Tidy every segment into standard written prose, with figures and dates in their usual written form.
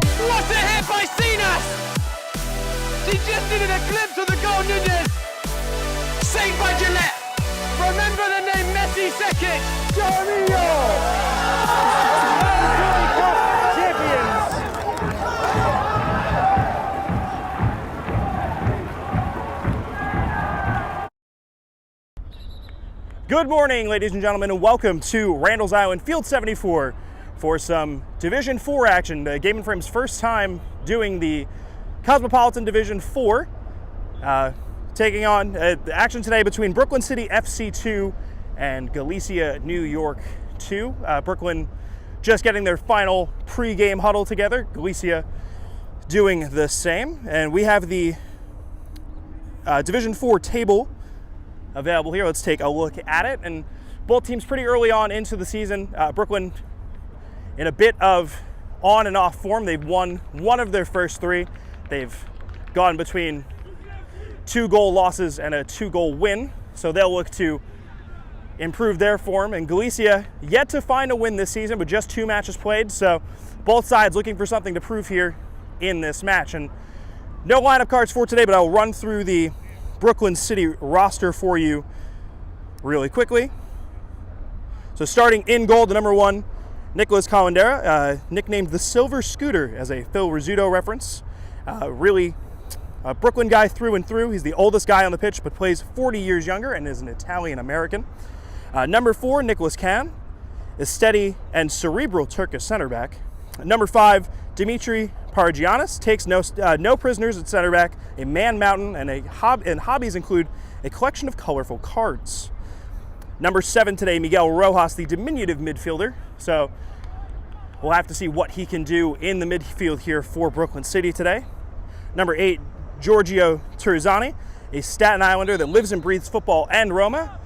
What a hit by Sinas! She just needed a glimpse of the goal, Nunez. Saved by Gillette. Remember the name Messi second. Good morning, ladies and gentlemen, and welcome to Randall's Island Field 74 for some Division 4 action. Game and Frame's first time doing the Cosmopolitan Division 4, taking on action today between Brooklyn City FC 2 and Galicia, New York 2. Brooklyn just getting their final pre-game huddle together, Galicia doing the same, and we have the Division 4 table available here. Let's take a look at it. And both teams pretty early on into the season. Brooklyn in a bit of on and off form. They've won one of their first three. They've gone between 2-goal losses and a 2-goal win. So they'll look to improve their form. And Galicia yet to find a win this season, but just 2 matches played. So both sides looking for something to prove here in this match. And no lineup cards for today, but I'll run through the Brooklyn City roster for you really quickly. So starting in goal, the number 1, Nicholas Calendera, nicknamed the Silver Scooter as a Phil Rizzuto reference. Really a Brooklyn guy through and through. He's the oldest guy on the pitch, but plays 40 years younger and is an Italian-American. Number 4, Nicholas Can, is steady and cerebral Turkish center back. Number 5, Dimitri Paragianis, takes no prisoners at center back, a man mountain, and hobbies include a collection of colorful cards. Number 7 today, Miguel Rojas, the diminutive midfielder. So we'll have to see what he can do in the midfield here for Brooklyn City today. Number 8, Giorgio Turzani, a Staten Islander that lives and breathes football and Roma.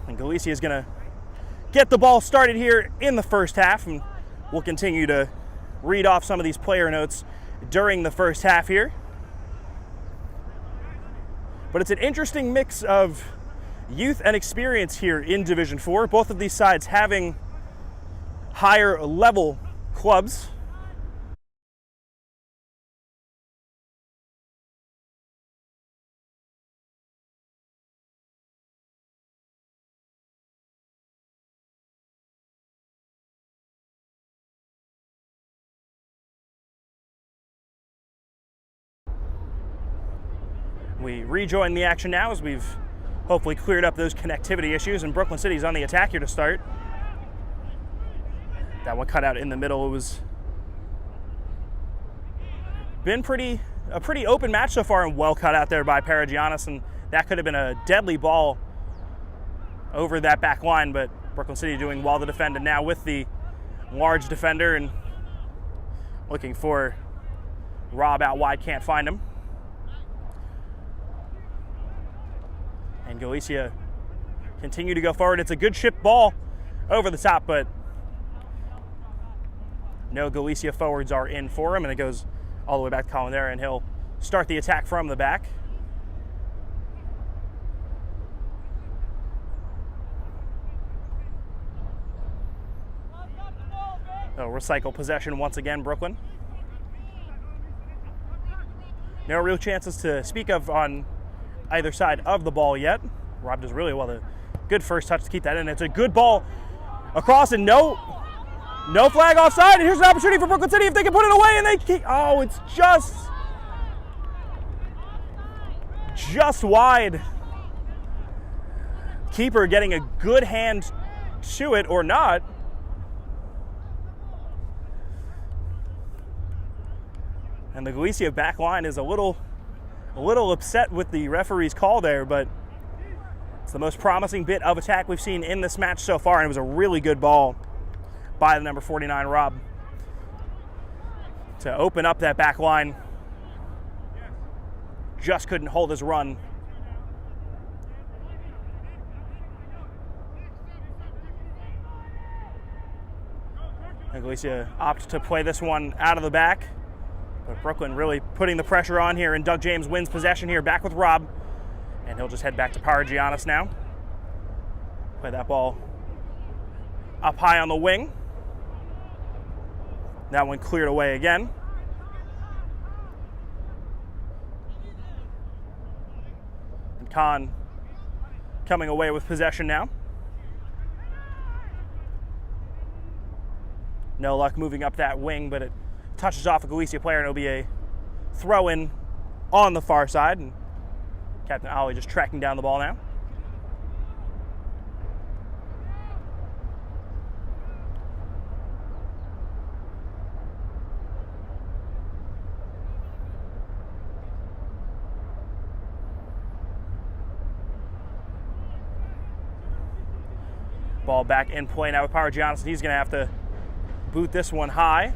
And Galicia is going to get the ball started here in the first half, and we'll continue to read off some of these player notes during the first half here. But it's an interesting mix of youth and experience here in Division 4. Both of these sides having higher level clubs. We rejoin the action now as we've hopefully cleared up those connectivity issues, and Brooklyn City's on the attack here to start. That one cut out in the middle. It was been a pretty open match so far, and well cut out there by Paragianis, and that could have been a deadly ball over that back line, but Brooklyn City doing well to defend, and now with the large defender and looking for Rob out wide, can't find him. And Galicia continue to go forward. It's a good chip ball over the top, but no Galicia forwards are in for him, and it goes all the way back to Calendera, and he'll start the attack from the back. They'll recycle possession once again, Brooklyn. No real chances to speak of on either side of the ball yet. Rob does really well. A good first touch to keep that in. It's a good ball across, and no flag offside. And here's an opportunity for Brooklyn City if they can put it away, and they keep, oh, it's just wide. Keeper getting a good hand to it, or not. And the Galicia back line is a little upset with the referee's call there, but it's the most promising bit of attack we've seen in this match so far, and it was a really good ball by the number 49, Rob, to open up that back line. Just couldn't hold his run. And Galicia opts to play this one out of the back. But Brooklyn really putting the pressure on here, and Doug James wins possession here, back with Rob. And he'll just head back to Paragianis now. Play that ball up high on the wing. That one cleared away again. And Khan coming away with possession now. No luck moving up that wing, but it touches off a Galicia player, and it'll be a throw-in on the far side. And Captain Ali just tracking down the ball now. Ball back in play now with Paragianis, and he's going to have to boot this one high.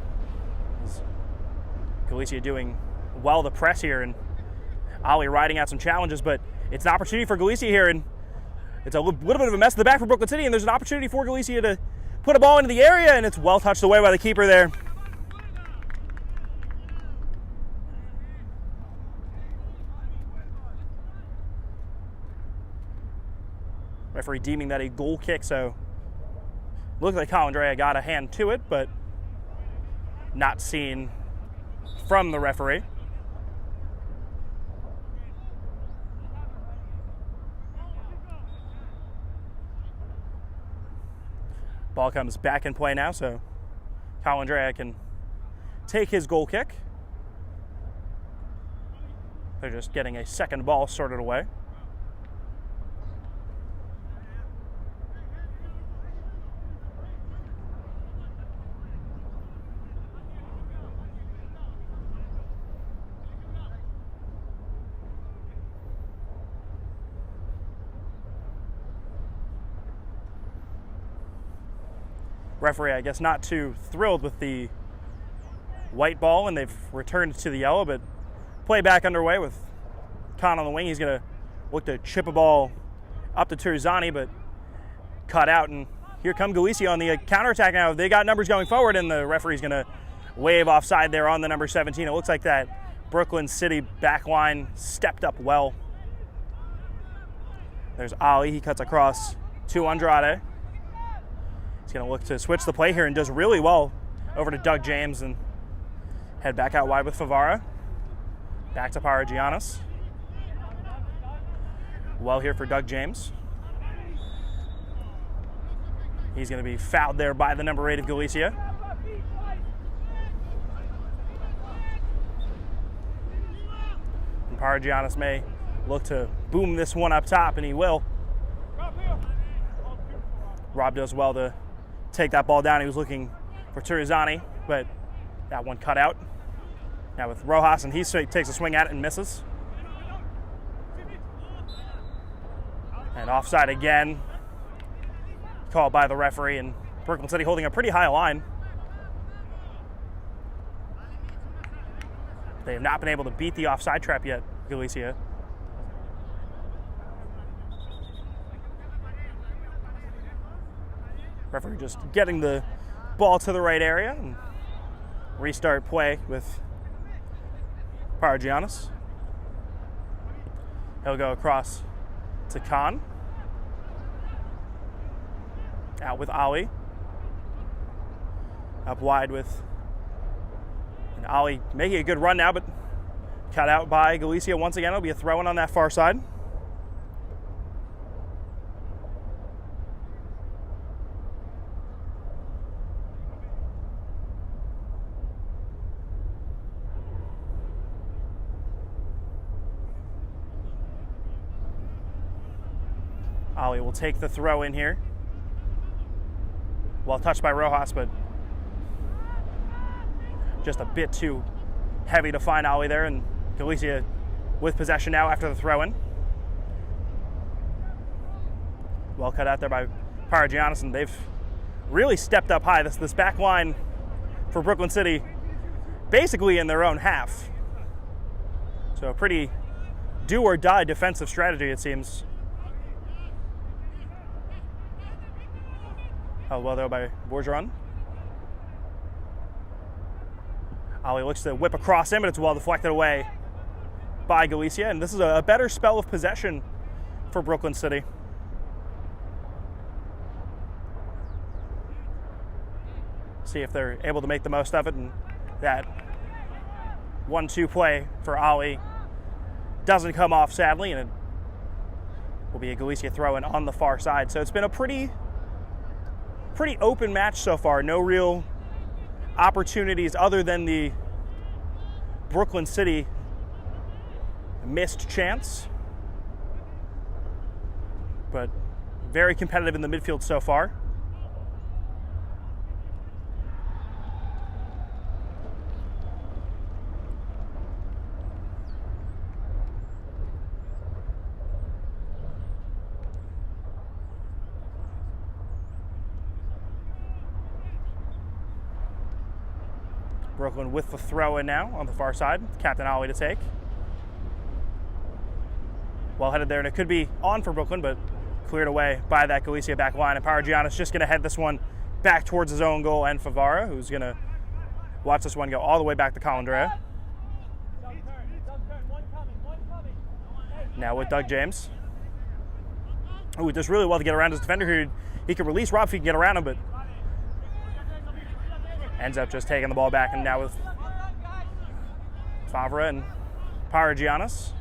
Galicia doing well to press here, and Ali riding out some challenges, but it's an opportunity for Galicia here, and it's a little bit of a mess in the back for Brooklyn City, and there's an opportunity for Galicia to put a ball into the area, and it's well touched away by the keeper there. Referee deeming that a goal kick, so looked like Colandrea got a hand to it, but not seen from the referee. Ball comes back in play now, so Colandrea can take his goal kick. They're just getting a second ball sorted away. Referee, I guess, not too thrilled with the white ball, and they've returned to the yellow, but play back underway with Khan on the wing. He's going to look to chip a ball up to Turzani, but cut out, and here come Galicia on the counterattack now. They got numbers going forward, and the referee's going to wave offside there on the number 17. It looks like that Brooklyn City back line stepped up well. There's Ali. He cuts across to Andrade. He's going to look to switch the play here and does really well over to Doug James and head back out wide with Favara. Back to Paragianis. Well here for Doug James. He's going to be fouled there by the number 8 of Galicia. And Paragianis may look to boom this one up top, and he will. Rob does well to take that ball down. He was looking for Turizani, but that one cut out. Now with Rojas, and he takes a swing at it and misses. And offside again. Called by the referee, and Brooklyn City holding a pretty high line. They have not been able to beat the offside trap yet, Galicia. Referee just getting the ball to the right area, and restart play with Paragianis. He'll go across to Khan. Out with Ali. Up wide with and Ali making a good run now, but cut out by Galicia once again. It'll be a throw-in on that far side. Ali will take the throw in here. Well touched by Rojas, but just a bit too heavy to find Ali there, and Galicia with possession now after the throw-in. Well cut out there by Paragianis, and they've really stepped up high. This back line for Brooklyn City basically in their own half. So a pretty do-or-die defensive strategy, it seems. Held well though by Bourgeron. Ali looks to whip across him, but it's well deflected away by Galicia, and this is a better spell of possession for Brooklyn City. see if they're able to make the most of it, and that 1-2 play for Ali doesn't come off, sadly, and it will be a Galicia throw-in on the far side. So it's been a pretty open match so far. No real opportunities other than the Brooklyn City missed chance, but very competitive in the midfield so far. Brooklyn with the throw in now on the far side. Captain Ali to take. Well headed there, and it could be on for Brooklyn, but cleared away by that Galicia back line. And Paragianis just going to head this one back towards his own goal, and Favara, who's going to watch this one go all the way back to Colandrea. Now with Doug James, who does really well to get around his defender here. He can release Rob if he can get around him, but ends up just taking the ball back. And now with Favara and Paragianis.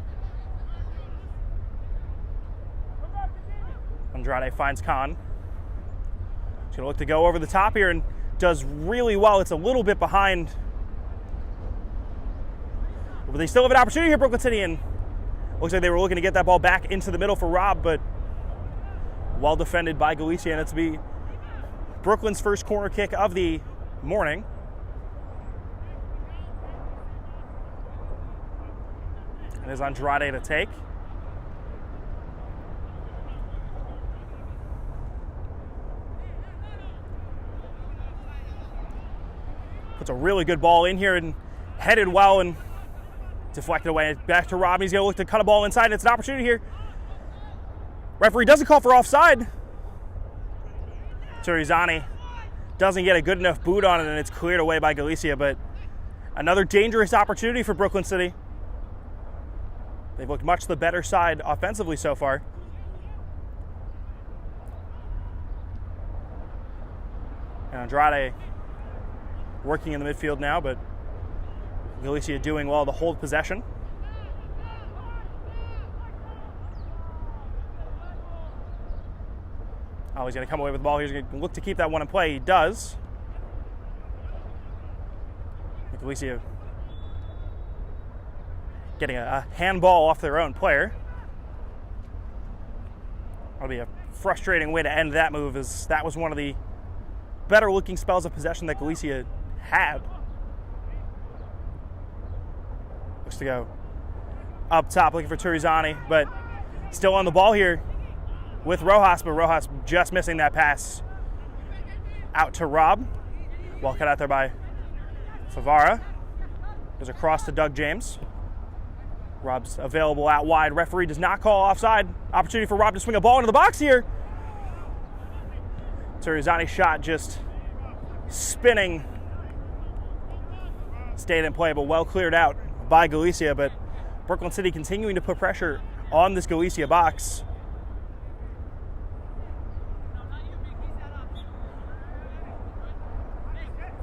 Andrade finds Khan. He's going to look to go over the top here and does really well. It's a little bit behind, but they still have an opportunity here, Brooklyn City, and looks like they were looking to get that ball back into the middle for Rob, but well defended by Galicia, and it's to be Brooklyn's first corner kick of the morning. And is Andrade to take. Puts a really good ball in here and headed well and deflected away. Back to Rob. He's going to look to cut a ball inside, and it's an opportunity here. Referee doesn't call for offside. Turizani doesn't get a good enough boot on it, and it's cleared away by Galicia, but another dangerous opportunity for Brooklyn City. They've looked much the better side offensively so far. And Andrade working in the midfield now, but Galicia doing well to hold possession. Oh, he's going to come away with the ball. He's going to look to keep that one in play. He does. Galicia getting a handball off their own player. That'll be a frustrating way to end that move, as that was one of the better looking spells of possession that Galicia had. Looks to go up top looking for Turizani, but still on the ball here with Rojas, but Rojas just missing that pass out to Rob. Well cut out there by Favara. Goes across to Doug James. Rob's available out wide. Referee does not call offside. Opportunity for Rob to swing a ball into the box here. Turizani's shot just spinning. Stayed in play, but well cleared out by Galicia. But Brooklyn City continuing to put pressure on this Galicia box.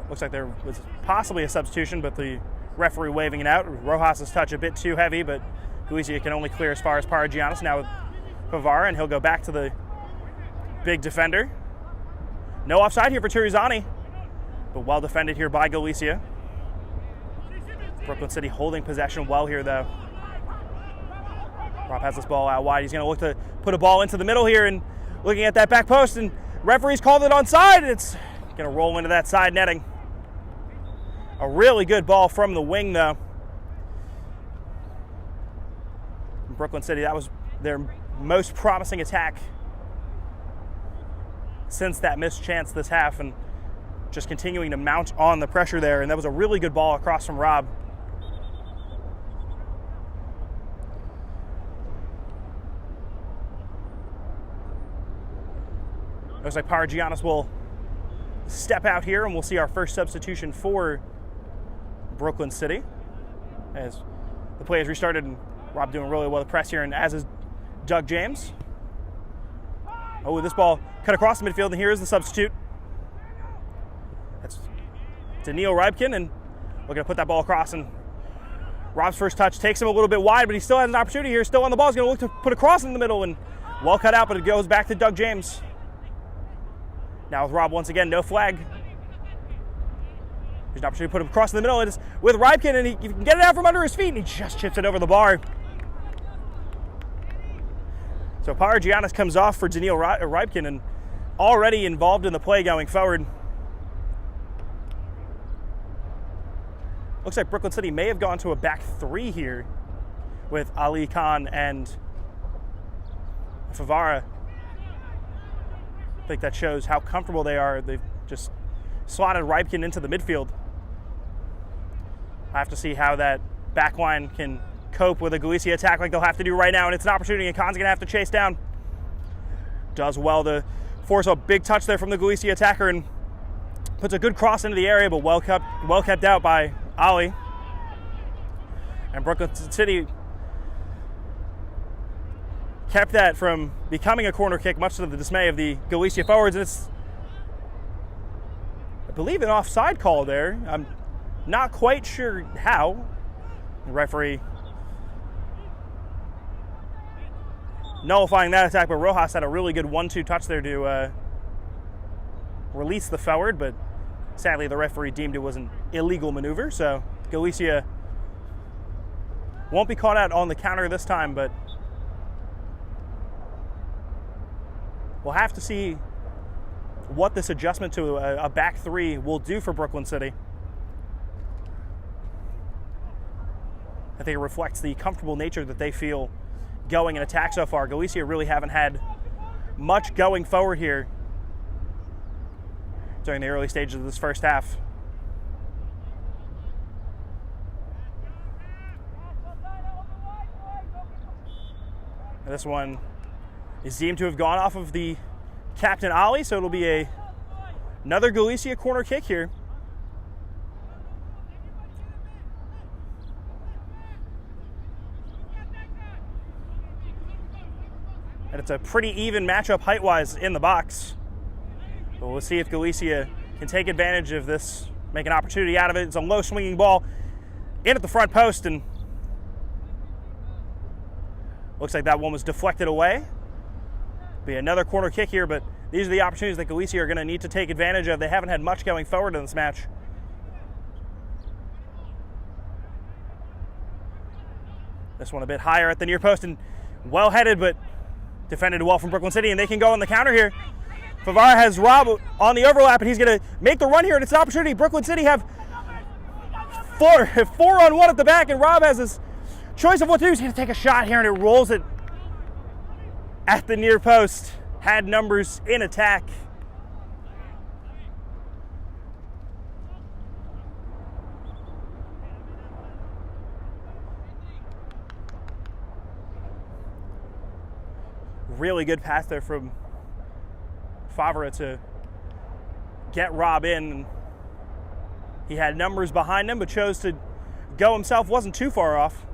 Looks like there was possibly a substitution, but the referee waving it out. Rojas' touch a bit too heavy, but Galicia can only clear as far as Paragianis. Now with Favara, and he'll go back to the big defender. No offside here for Turizani, but well defended here by Galicia. Brooklyn City holding possession well here, though. Rob has this ball out wide. He's going to look to put a ball into the middle here, and looking at that back post, and referee's called it onside. It's going to roll into that side netting. A really good ball from the wing, though. Brooklyn City, that was their most promising attack since that missed chance this half, and just continuing to mount on the pressure there. And that was a really good ball across from Rob. Looks like Paragianis will step out here, and we'll see our first substitution for Brooklyn City as the play has restarted, and Rob doing really well to press here, and as is Doug James. Oh, this ball cut across the midfield, and here is the substitute. That's Daniil Rybkin, and we're going to put that ball across, and Rob's first touch takes him a little bit wide, but he still has an opportunity here, still on the ball. He's going to look to put a cross in the middle, and well cut out, but it goes back to Doug James. Now with Rob once again, no flag. There's an opportunity to put him across in the middle. It is with Rybkin, and he can get it out from under his feet, and he just chips it over the bar. So Paragianis comes off for Daniil Rybkin, and already involved in the play going forward. Looks like Brooklyn City may have gone to a back three here with Ali Khan and Favara. I think that shows how comfortable they are. They've just slotted Rybkin into the midfield. I have to see how that back line can cope with a Galicia attack like they'll have to do right now, and it's an opportunity, and Khan's going to have to chase down. Does well to force a big touch there from the Galicia attacker, and puts a good cross into the area, but well kept out by Ali. And Brooklyn City kept that from becoming a corner kick, much to the dismay of the Galicia forwards. And it's, I believe, an offside call there. I'm not quite sure how. The referee nullifying that attack, but Rojas had a really good 1-2 touch there to release the forward, but sadly the referee deemed it was an illegal maneuver, so Galicia won't be caught out on the counter this time, but we'll have to see what this adjustment to a back three will do for Brooklyn City. I think it reflects the comfortable nature that they feel going in attack so far. Galicia really haven't had much going forward here during the early stages of this first half. And this one is deemed to have gone off of the captain Ali, so it'll be another Galicia corner kick here. And it's a pretty even matchup height-wise in the box. But we'll see if Galicia can take advantage of this, make an opportunity out of it. It's a low swinging ball in at the front post, and looks like that one was deflected away. Be another corner kick here, but these are the opportunities that Galicia are going to need to take advantage of. They haven't had much going forward in this match. This one a bit higher at the near post and well headed, but defended well from Brooklyn City, and they can go on the counter here. Favara has Rob on the overlap, and he's going to make the run here, and it's an opportunity. Brooklyn City have four on one at the back, and Rob has his choice of what to do. He's going to take a shot here, and it rolls it at the near post. Had numbers in attack. Really good pass there from Favara to get Rob in. He had numbers behind him, but chose to go himself. Wasn't too far off.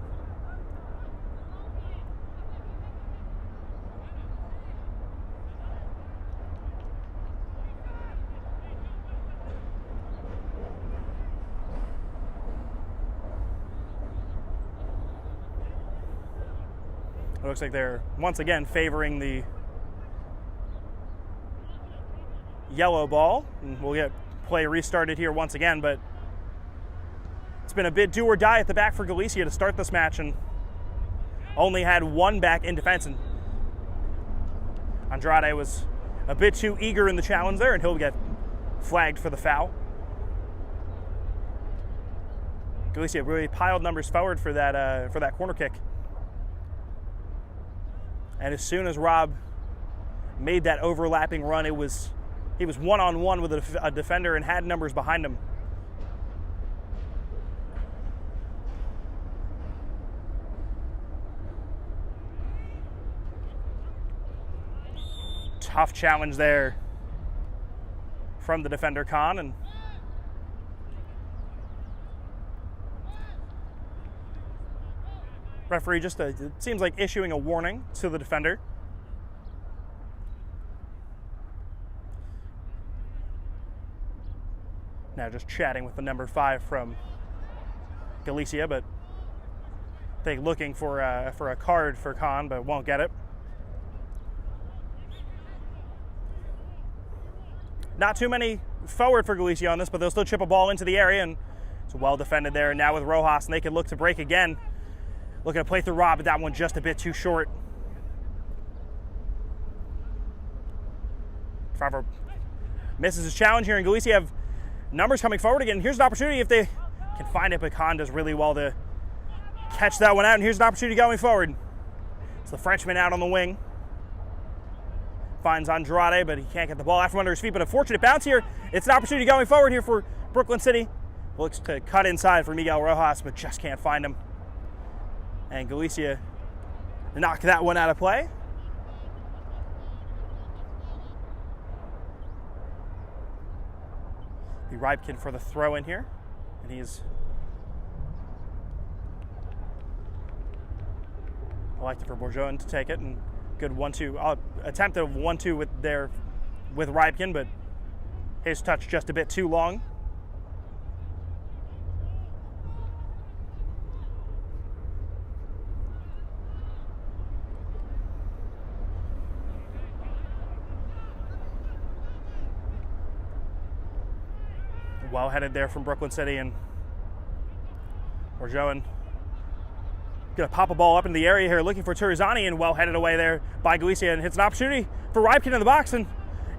It looks like they're once again favoring the yellow ball, and we'll get play restarted here once again, but it's been a bit do or die at the back for Galicia to start this match, and only had one back in defense, and Andrade was a bit too eager in the challenge there, and he'll get flagged for the foul. Galicia really piled numbers forward for that corner kick. And as soon as Rob made that overlapping run, he was one-on-one with a defender and had numbers behind him. Tough challenge there from the defender Khan, and referee just it seems like issuing a warning to the defender. Now just chatting with the number 5 from Galicia, but I think looking for a card for Khan, but won't get it. Not too many forward for Galicia on this, but they'll still chip a ball into the area, and it's well defended there. And now with Rojas, and they can look to break again. Looking to play through Rob, but that one just a bit too short. Favre misses his challenge here, and Galicia have numbers coming forward again. Here's an opportunity if they can find it, but Khan does really well to catch that one out, and here's an opportunity going forward. It's the Frenchman out on the wing. Finds Andrade, but he can't get the ball out from under his feet, but a fortunate bounce here. It's an opportunity going forward here for Brooklyn City. Looks to cut inside for Miguel Rojas, but just can't find him. And Galicia knock that one out of play. Be Rybkin for the throw in here, and he's elected for Bourgeon to take it, and good 1-2 attempt of 1-2 with Rybkin, but his touch just a bit too long. Well headed there from Brooklyn City, and Bourgeon gonna pop a ball up in the area here, looking for Turizani, and well headed away there by Galicia, and hits an opportunity for Rybkin in the box. And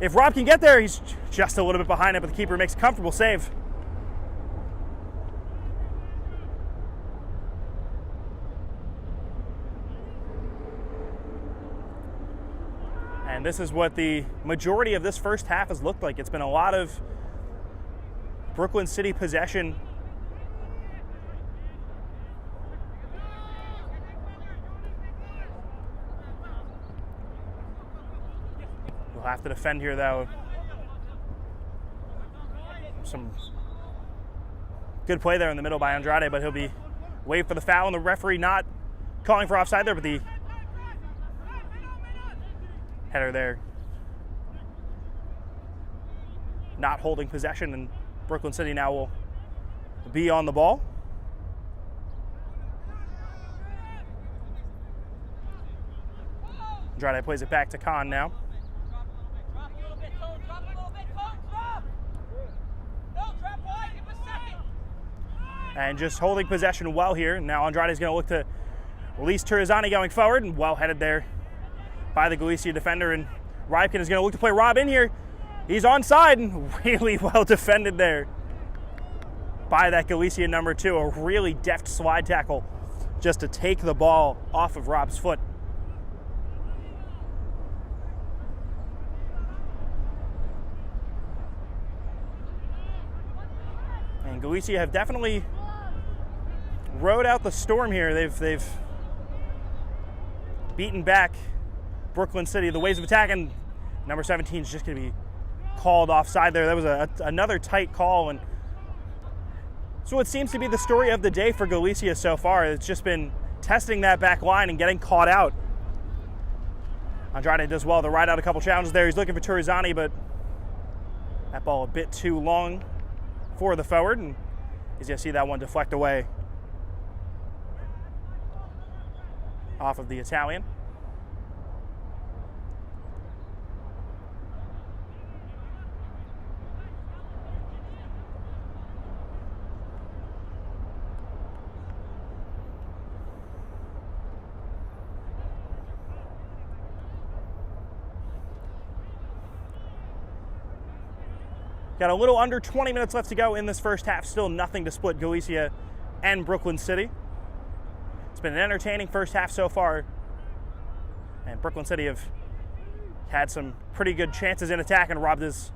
if Rob can get there, he's just a little bit behind it, but the keeper makes a comfortable save. And this is what the majority of this first half has looked like. It's been a lot of Brooklyn City possession. We'll have to defend here, though. Some good play there in the middle by Andrade, but he'll be waved for the foul, and the referee not calling for offside there, but the header there not holding possession, and Brooklyn City now will be on the ball. Andrade plays it back to Khan now. And just holding possession well here. Now Andrade's going to look to release Turizani going forward, and well headed there by the Galicia defender. And Rybkin is going to look to play Rob in here. He's onside, and really well defended there by that Galicia number 2. A really deft slide tackle just to take the ball off of Rob's foot. And Galicia have definitely rode out the storm here. They've beaten back Brooklyn City, the ways of attack, and number 17 is just going to be called offside there. That was another tight call, and so it seems to be the story of the day for Galicia so far. It's just been testing that back line and getting caught out. Andrade does well to ride out a couple challenges there. He's looking for Turizani, but that ball a bit too long for the forward, and he's going to see that one deflect away off of the Italian. Got a little under 20 minutes left to go in this first half. Still nothing to split Galicia and Brooklyn City. It's been an entertaining first half so far. And Brooklyn City have had some pretty good chances in attack, and Rob does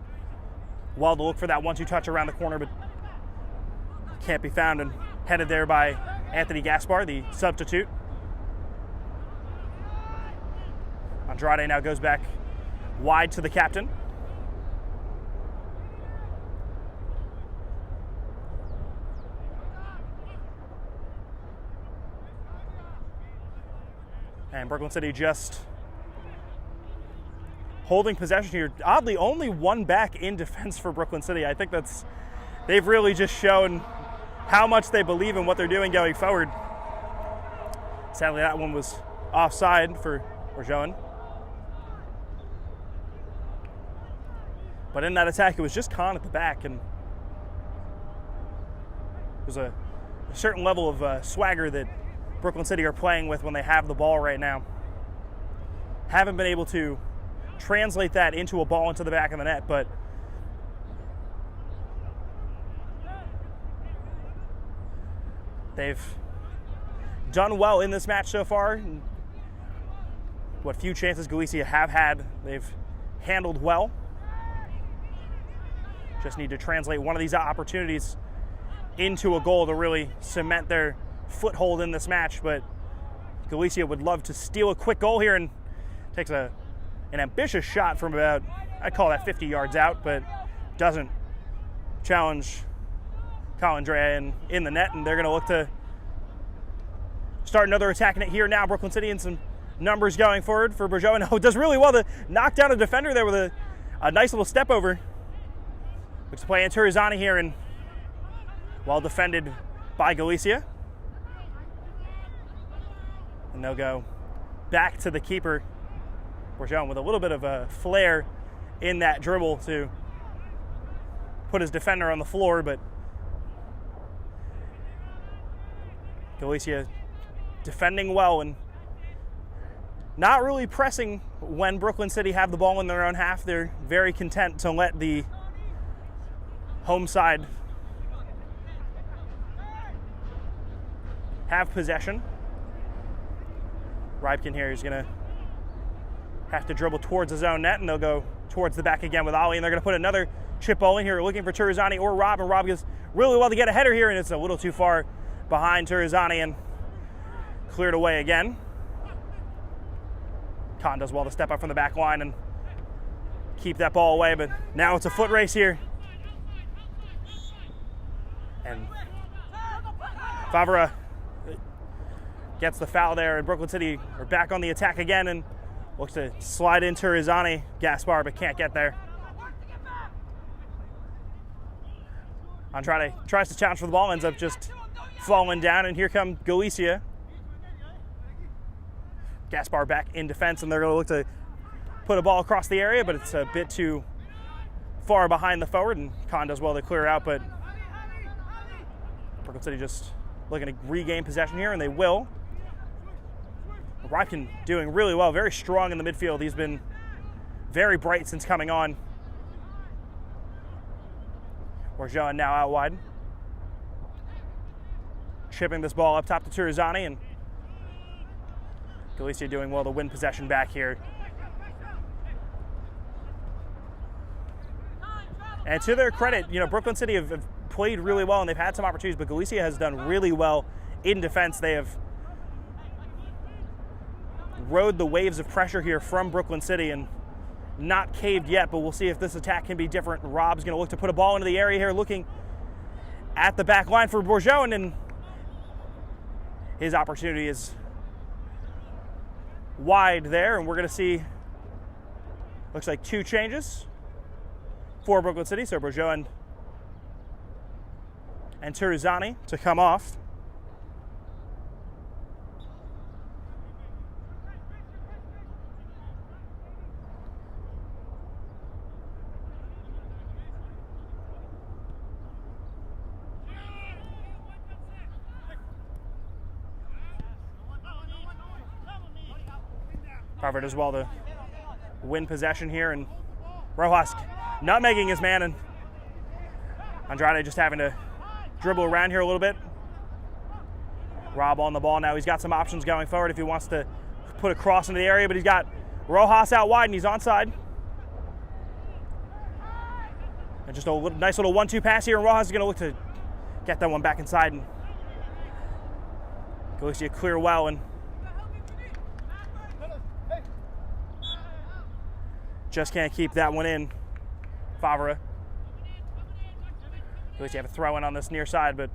well to look for that 1-2 touch around the corner, but can't be found, and headed there by Anthony Gaspar, the substitute. Andrade now goes back wide to the captain. And Brooklyn City just holding possession here. Oddly, only one back in defense for Brooklyn City. I think they've really just shown how much they believe in what they're doing going forward. Sadly, that one was offside for Joan. But in that attack, it was just Khan at the back, and there's a certain level of swagger that Brooklyn City are playing with when they have the ball right now. Haven't been able to translate that into a ball into the back of the net, but they've done well in this match so far. What few chances Galicia have had, they've handled well. Just need to translate one of these opportunities into a goal to really cement their foothold in this match, but Galicia would love to steal a quick goal here, and takes an ambitious shot from about, I'd call that 50 yards out, but doesn't challenge Colindrea in the net, and they're going to look to start another attack in it here now. Brooklyn City and some numbers going forward for Bourgeois, and does really well to knock down a defender there with a nice little step over. Looks to play Anturizani here, and well defended by Galicia. And they'll go back to the keeper, Bourgeois, with a little bit of a flair in that dribble to put his defender on the floor, but Galicia defending well and not really pressing when Brooklyn City have the ball in their own half. They're very content to let the home side have possession. Rybkin here is going to have to dribble towards his own net, and they'll go towards the back again with Ali, and they're going to put another chip ball in here, looking for Turizani or Rob, and Rob does really well to get a header here, and it's a little too far behind Turizani and cleared away again. Khan does well to step up from the back line and keep that ball away, but now it's a foot race here. And Favre gets the foul there, and Brooklyn City are back on the attack again and looks to slide into Turizani, Gaspar, but can't get there. Andrade tries to challenge for the ball, ends up just falling down, and here come Galicia. Gaspar back in defense, and they're going to look to put a ball across the area, but it's a bit too far behind the forward, and Khan does well to clear out, but Brooklyn City just looking to regain possession here, and they will. Rybkin doing really well, very strong in the midfield. He's been very bright since coming on. Bourgeois now out wide. Chipping this ball up top to Turizani, and Galicia doing well to win possession back here. And to their credit, Brooklyn City have played really well, and they've had some opportunities, but Galicia has done really well in defense. They have rode the waves of pressure here from Brooklyn City and not caved yet, but we'll see if this attack can be different. Rob's going to look to put a ball into the area here, looking at the back line for Bourgeois, and his opportunity is wide there, and we're going to see, looks like 2 changes for Brooklyn City. So Bourgeois and Turizani to come off. Harvard as well to win possession here, and Rojas nutmegging his man, and Andrade just having to dribble around here a little bit. Rob on the ball now. He's got some options going forward if he wants to put a cross into the area, but he's got Rojas out wide, and he's onside. And just a nice little 1-2 pass here, and Rojas is going to look to get that one back inside, and Galicia clear well, and just can't keep that one in. Favre. Galicia have a throw in on this near side, but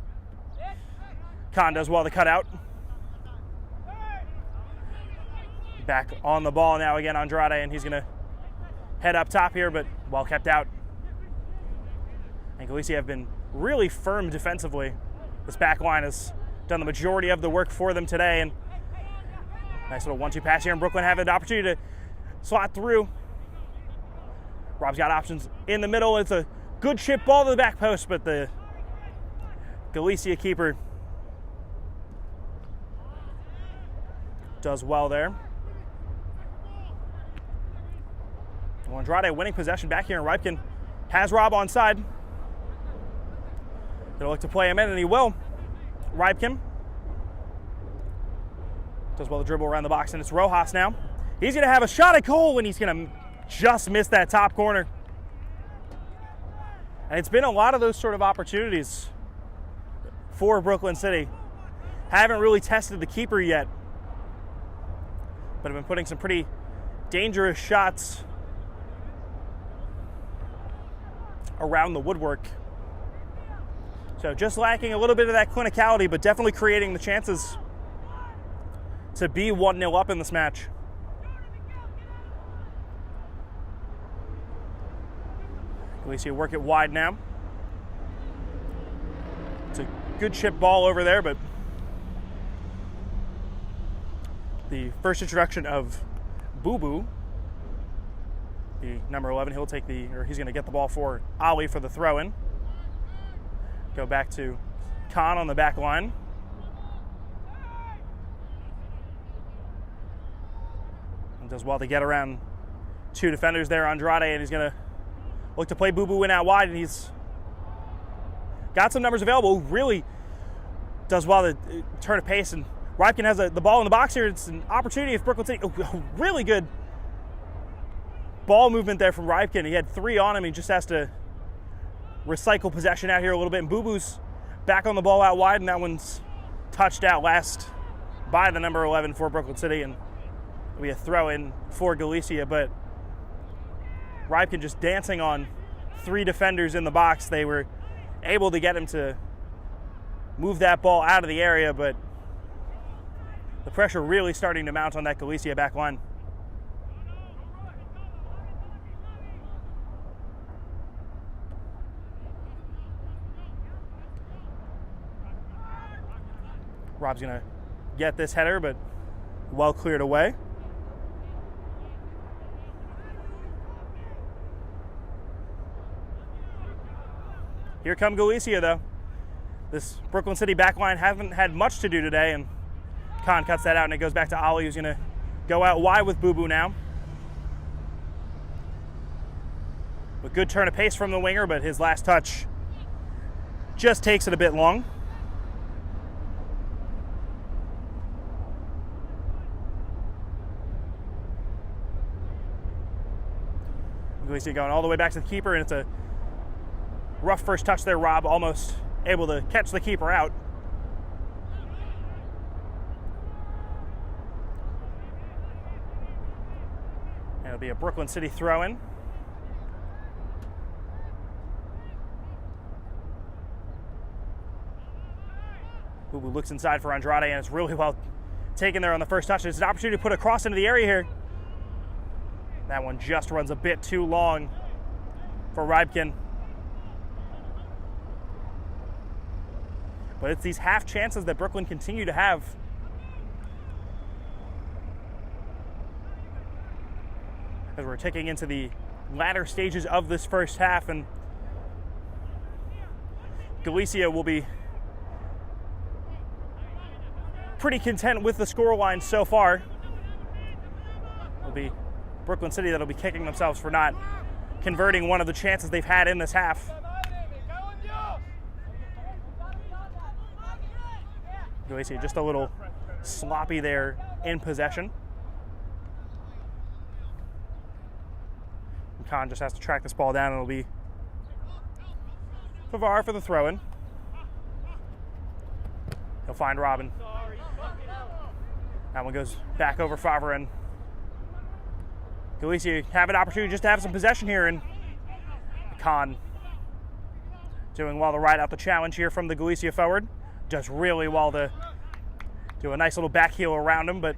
Khan does well to cut out. Back on the ball now again, Andrade, and he's going to head up top here, but well kept out. And Galicia have been really firm defensively. This back line has done the majority of the work for them today, and nice little 1-2 pass here, and Brooklyn have an opportunity to slot through. Rob's got options in the middle. It's a good chip ball to the back post, but the Galicia keeper does well there. Well, Andrade winning possession back here, and Ripken has Rob on side. They'll look to play him in, and he will. Ripken does well to dribble around the box, and it's Rojas now. He's going to have a shot at goal, and he's going to just miss that top corner. And it's been a lot of those sort of opportunities for Brooklyn City. Haven't really tested the keeper yet, but have been putting some pretty dangerous shots around the woodwork. So just lacking a little bit of that clinicality, but definitely creating the chances to be 1-0 up in this match. Galicia work it wide now. It's a good chip ball over there, but the first introduction of Boo Boo, the number 11, he's going to get the ball for Ali for the throw-in. Go back to Khan on the back line. And does well to get around two defenders there, Andrade, and he's going to look to play Boo Boo in out wide, and he's got some numbers available. Really does well to turn a pace, and Ripken has the ball in the box here. It's an opportunity if Brooklyn City. Really good ball movement there from Ripken. He had 3 on him. He just has to recycle possession out here a little bit, and Boo Boo's back on the ball out wide, and that one's touched out last by the number 11 for Brooklyn City, and it'll be a throw-in for Galicia, but Ripken just dancing on 3 defenders in the box. They were able to get him to move that ball out of the area, but the pressure really starting to mount on that Galicia back line. Rob's going to get this header, but well cleared away. Here come Galicia, though. This Brooklyn City backline haven't had much to do today, and Khan cuts that out, and it goes back to Ali, who's going to go out wide with Boo Boo now. A good turn of pace from the winger, but his last touch just takes it a bit long. Galicia going all the way back to the keeper, and it's a rough first touch there. Rob almost able to catch the keeper out. And it'll be a Brooklyn City throw-in. Boo Boo looks inside for Andrade, and it's really well taken there on the first touch. It's an opportunity to put a cross into the area here. That one just runs a bit too long for Ripken. But it's these half chances that Brooklyn continue to have. As we're ticking into the latter stages of this first half, and Galicia will be pretty content with the scoreline so far. It'll be Brooklyn City that'll be kicking themselves for not converting one of the chances they've had in this half. Galicia just a little sloppy there in possession. And Khan just has to track this ball down, and it'll be Favar for the throw-in. He'll find Robin. That one goes back over Favre, and Galicia have an opportunity just to have some possession here, and Khan doing well to ride out the challenge here from the Galicia forward. Does really well to do a nice little back heel around him, but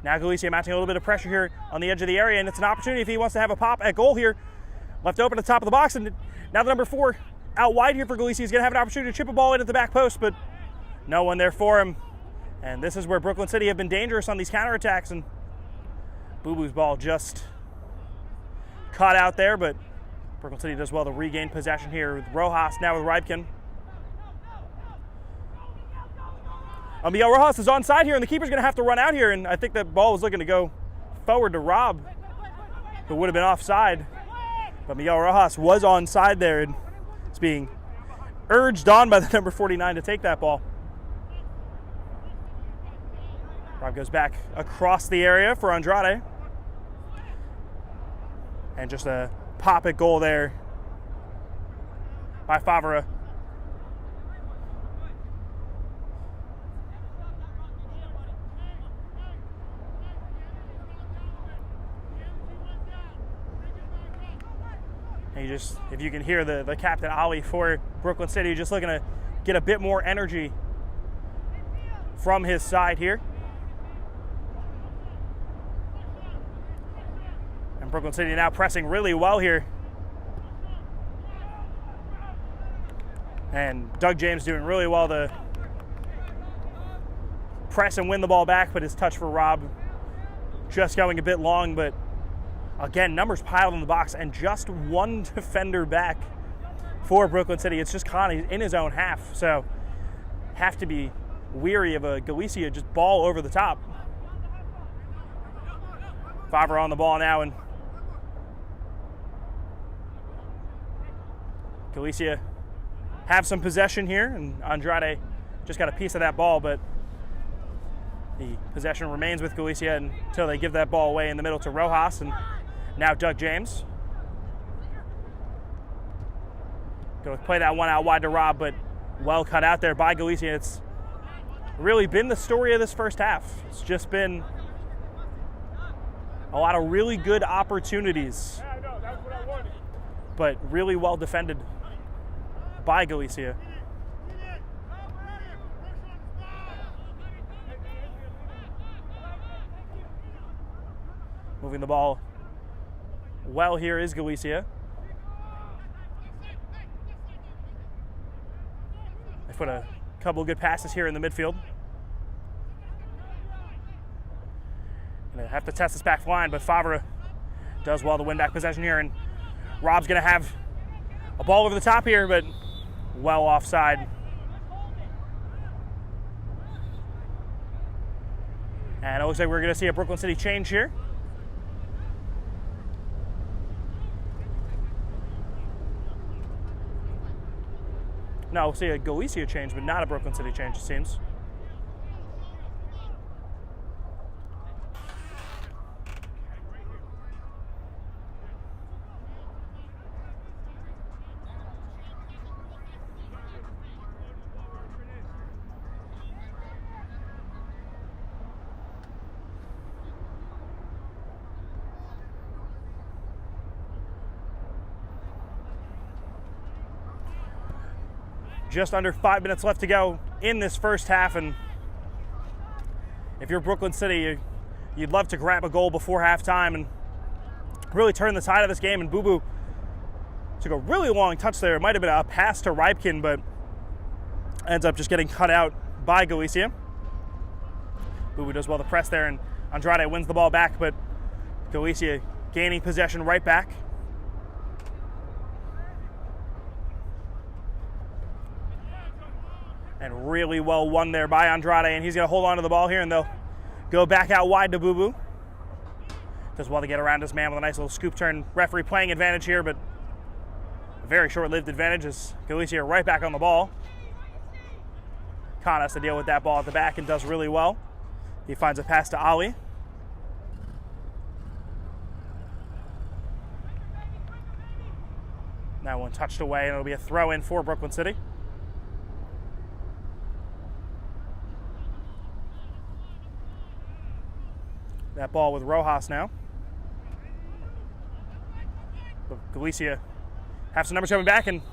now Galicia mounting a little bit of pressure here on the edge of the area, and it's an opportunity if he wants to have a pop at goal here. Left open at the top of the box, and now the number 4 out wide here for Galicia. He's going to have an opportunity to chip a ball in at the back post, but no one there for him. And this is where Brooklyn City have been dangerous on these counterattacks, and Boo Boo's ball just caught out there, but Brooklyn City does well to regain possession here with Rojas, now with Rybkin. Miguel Rojas is onside here, and the keeper's going to have to run out here, and I think that ball was looking to go forward to Rob, who would have been offside. But Miguel Rojas was onside there, and is being urged on by the number 49 to take that ball. Rob goes back across the area for Andrade. And just a pop-it goal there by Favre. And you just, if you can hear the captain Ali for Brooklyn City, just looking to get a bit more energy from his side here. And Brooklyn City now pressing really well here. And Doug James doing really well to press and win the ball back, but his touch for Rob just going a bit long. But again, numbers piled in the box and just one defender back for Brooklyn City. It's just Connie in his own half, so have to be weary of a Galicia just ball over the top. Favre on the ball now, and Galicia have some possession here, and Andrade just got a piece of that ball, but the possession remains with Galicia until they give that ball away in the middle to Rojas, and now Doug James. Going to play that one out wide to Rob, but well cut out there by Galicia. It's really been the story of this first half. It's just been a lot of really good opportunities, but really well defended by Galicia. Moving the ball well here is Galicia. They put a couple of good passes here in the midfield. Gonna have to test this back line, but Favre does well to win back possession here, and Rob's gonna have a ball over the top here, but well offside. And it looks like we're gonna see a Brooklyn City change here. No, we'll see a Galicia change, but not a Brooklyn City change, it seems. Just under 5 minutes left to go in this first half, and if you're Brooklyn City, you'd love to grab a goal before halftime and really turn the tide of this game. And Boo Boo took a really long touch there. It might have been a pass to Rybkin, but ends up just getting cut out by Galicia. Boo Boo does well to press there, and Andrade wins the ball back, but Galicia gaining possession right back. And really well won there by Andrade, and he's going to hold on to the ball here, and they'll go back out wide to Boo Boo. Does well to get around his man with a nice little scoop turn. Referee playing advantage here, but a very short-lived advantage as Galicia right back on the ball. Khan has to deal with that ball at the back and does really well. He finds a pass to Ali. That one touched away, and it'll be a throw-in for Brooklyn City. That ball with Rojas now. But Galicia have some numbers coming back, and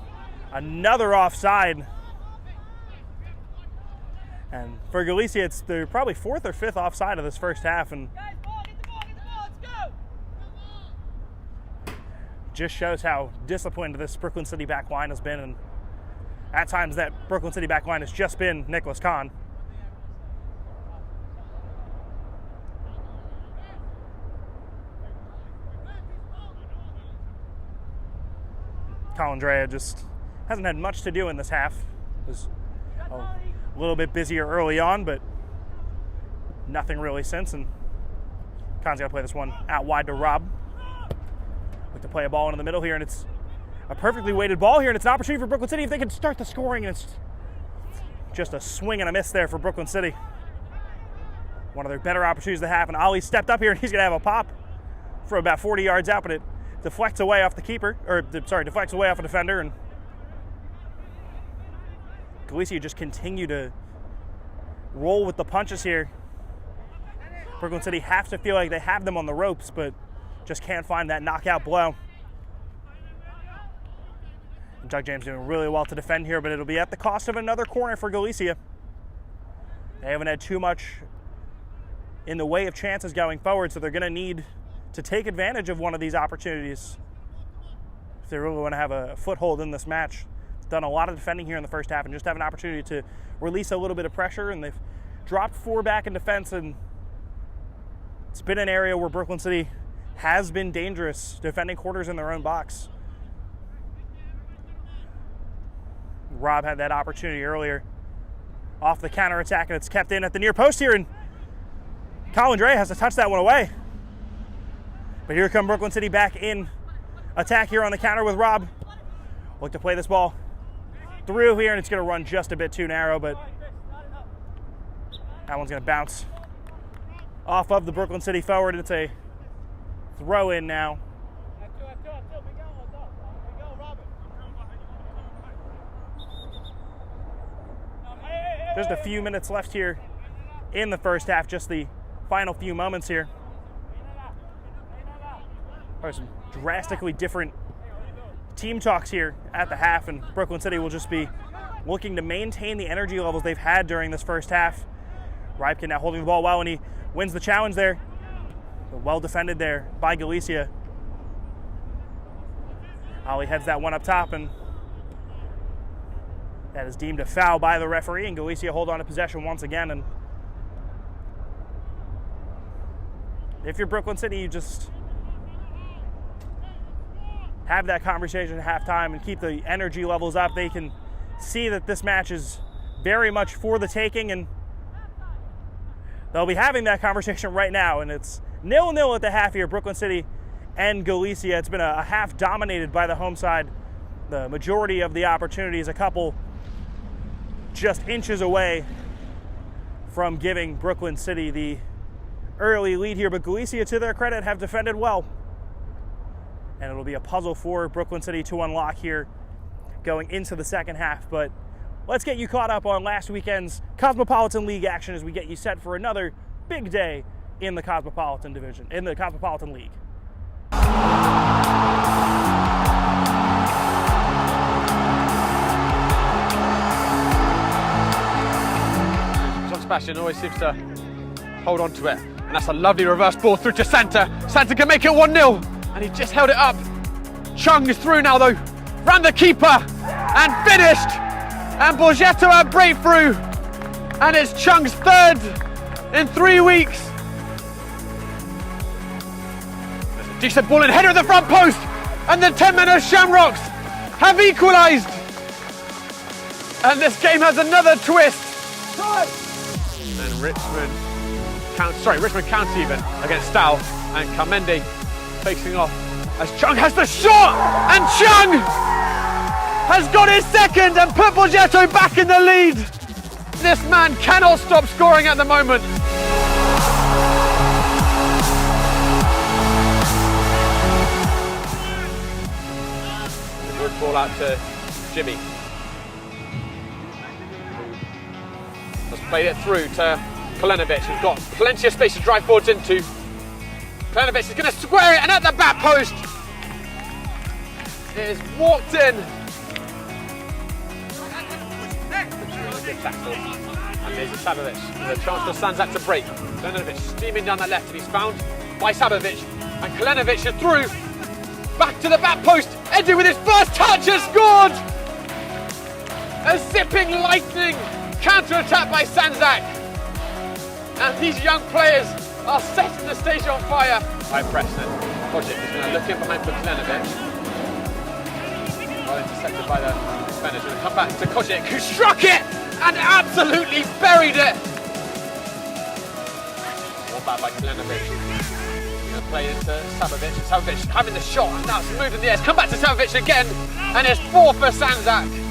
another offside. And for Galicia, it's their probably fourth or fifth offside of this first half, and just shows how disciplined this Brooklyn City back line has been, and at times that Brooklyn City back line has just been Nicholas Kahn. Colindrea just hasn't had much to do in this half. Was a little bit busier early on, but nothing really since. And Kahn's got to play this one out wide to Rob. Like to play a ball into the middle here, and it's a perfectly weighted ball here, and it's an opportunity for Brooklyn City if they can start the scoring, and it's just a swing and a miss there for Brooklyn City. One of their better opportunities to have, and Ali stepped up here, and he's going to have a pop from about 40 yards out, but it deflects away off the keeper, deflects away off a defender, and Galicia just continue to roll with the punches here. Brooklyn City have to feel like they have them on the ropes, but just can't find that knockout blow. And Doug James doing really well to defend here, but it'll be at the cost of another corner for Galicia. They haven't had too much in the way of chances going forward, so they're going to need to take advantage of one of these opportunities if they really want to have a foothold in this match. Done a lot of defending here in the first half and just have an opportunity to release a little bit of pressure, and they've dropped 4 back in defense, and it's been an area where Brooklyn City has been dangerous defending quarters in their own box. Rob had that opportunity earlier off the counterattack, and it's kept in at the near post here, and Colindrea has to touch that one away. But here come Brooklyn City back in attack here on the counter with Rob. Look to play this ball through here, and it's going to run just a bit too narrow, but that one's going to bounce off of the Brooklyn City forward. It's a throw in now. Just a few minutes left here in the first half, just the final few moments here. There's some drastically different team talks here at the half, and Brooklyn City will just be looking to maintain the energy levels they've had during this first half. Rybkin now holding the ball well, and he wins the challenge there. But well defended there by Galicia. Ali heads that one up top, and that is deemed a foul by the referee, and Galicia hold on to possession once again. And if you're Brooklyn City, you just have that conversation at halftime and keep the energy levels up. They can see that this match is very much for the taking, and they'll be having that conversation right now. And it's 0-0 at the half here, Brooklyn City and Galicia. It's been a half dominated by the home side. The majority of the opportunities, a couple just inches away from giving Brooklyn City the early lead here. But Galicia, to their credit, have defended well. And it'll be a puzzle for Brooklyn City to unlock here going into the second half. But let's get you caught up on last weekend's Cosmopolitan League action as we get you set for another big day in the Cosmopolitan Division, in the Cosmopolitan League. John Sebastian always seems to hold on to it. And that's a lovely reverse ball through to Santa. Santa can make it 1-0. And he just held it up. Chung is through now though. Ran the keeper and finished. And Borgetto a breakthrough. And it's Chung's 3rd in 3 weeks. There's a decent ball and header at the front post. And the 10-men of Shamrocks have equalised. And this game has another twist. And Richmond County even against Stow, and Kamende facing off as Chung has the shot, and Chung has got his 2nd and put Borgetto back in the lead. This man cannot stop scoring at the moment. Good ball out to Jimmy. Just played it through to Kalenovic, who's got plenty of space to drive forwards into. Kalenovic is going to square it, and at the back post, it is walked in. Tackle. And there's Sabovic with a chance for Sanzak to break. Kalenovic steaming down the left, and he's found by Sabovic. And Kalenovic is through. Back to the back post. Edu with his first touch has scored. A zipping lightning counter-attack by Sanzak. And these young players are setting the stage on fire. High press then. Kojic is going to look in behind Bogdanovic. Well intercepted by the defenders. Going to come back to Kojic, who struck it and absolutely buried it. One back by Bogdanovic. Going to play into Savovic. Savovic having the shot, and now it's moved in the air. Come back to Savovic again, and it's 4 for Sanzak.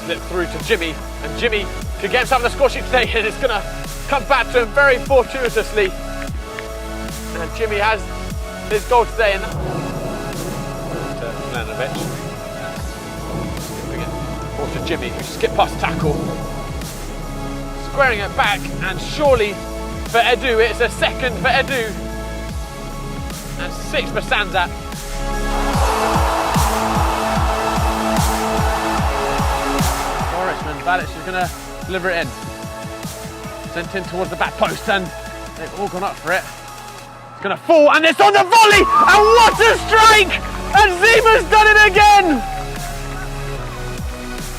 Slip through to Jimmy, and Jimmy could get himself on the score sheet today, and it's going to come back to him very fortuitously. And Jimmy has his goal today. And to Bogdanovic. Ball to Jimmy, who skipped past the tackle. Squaring it back, and surely for Edu, it's a second for Edu. And 6 for Sanzak. Balic is going to deliver it in. Sent in towards the back post, and they've all gone up for it. It's going to fall, and it's on the volley! And what a strike! And Zima's done it again!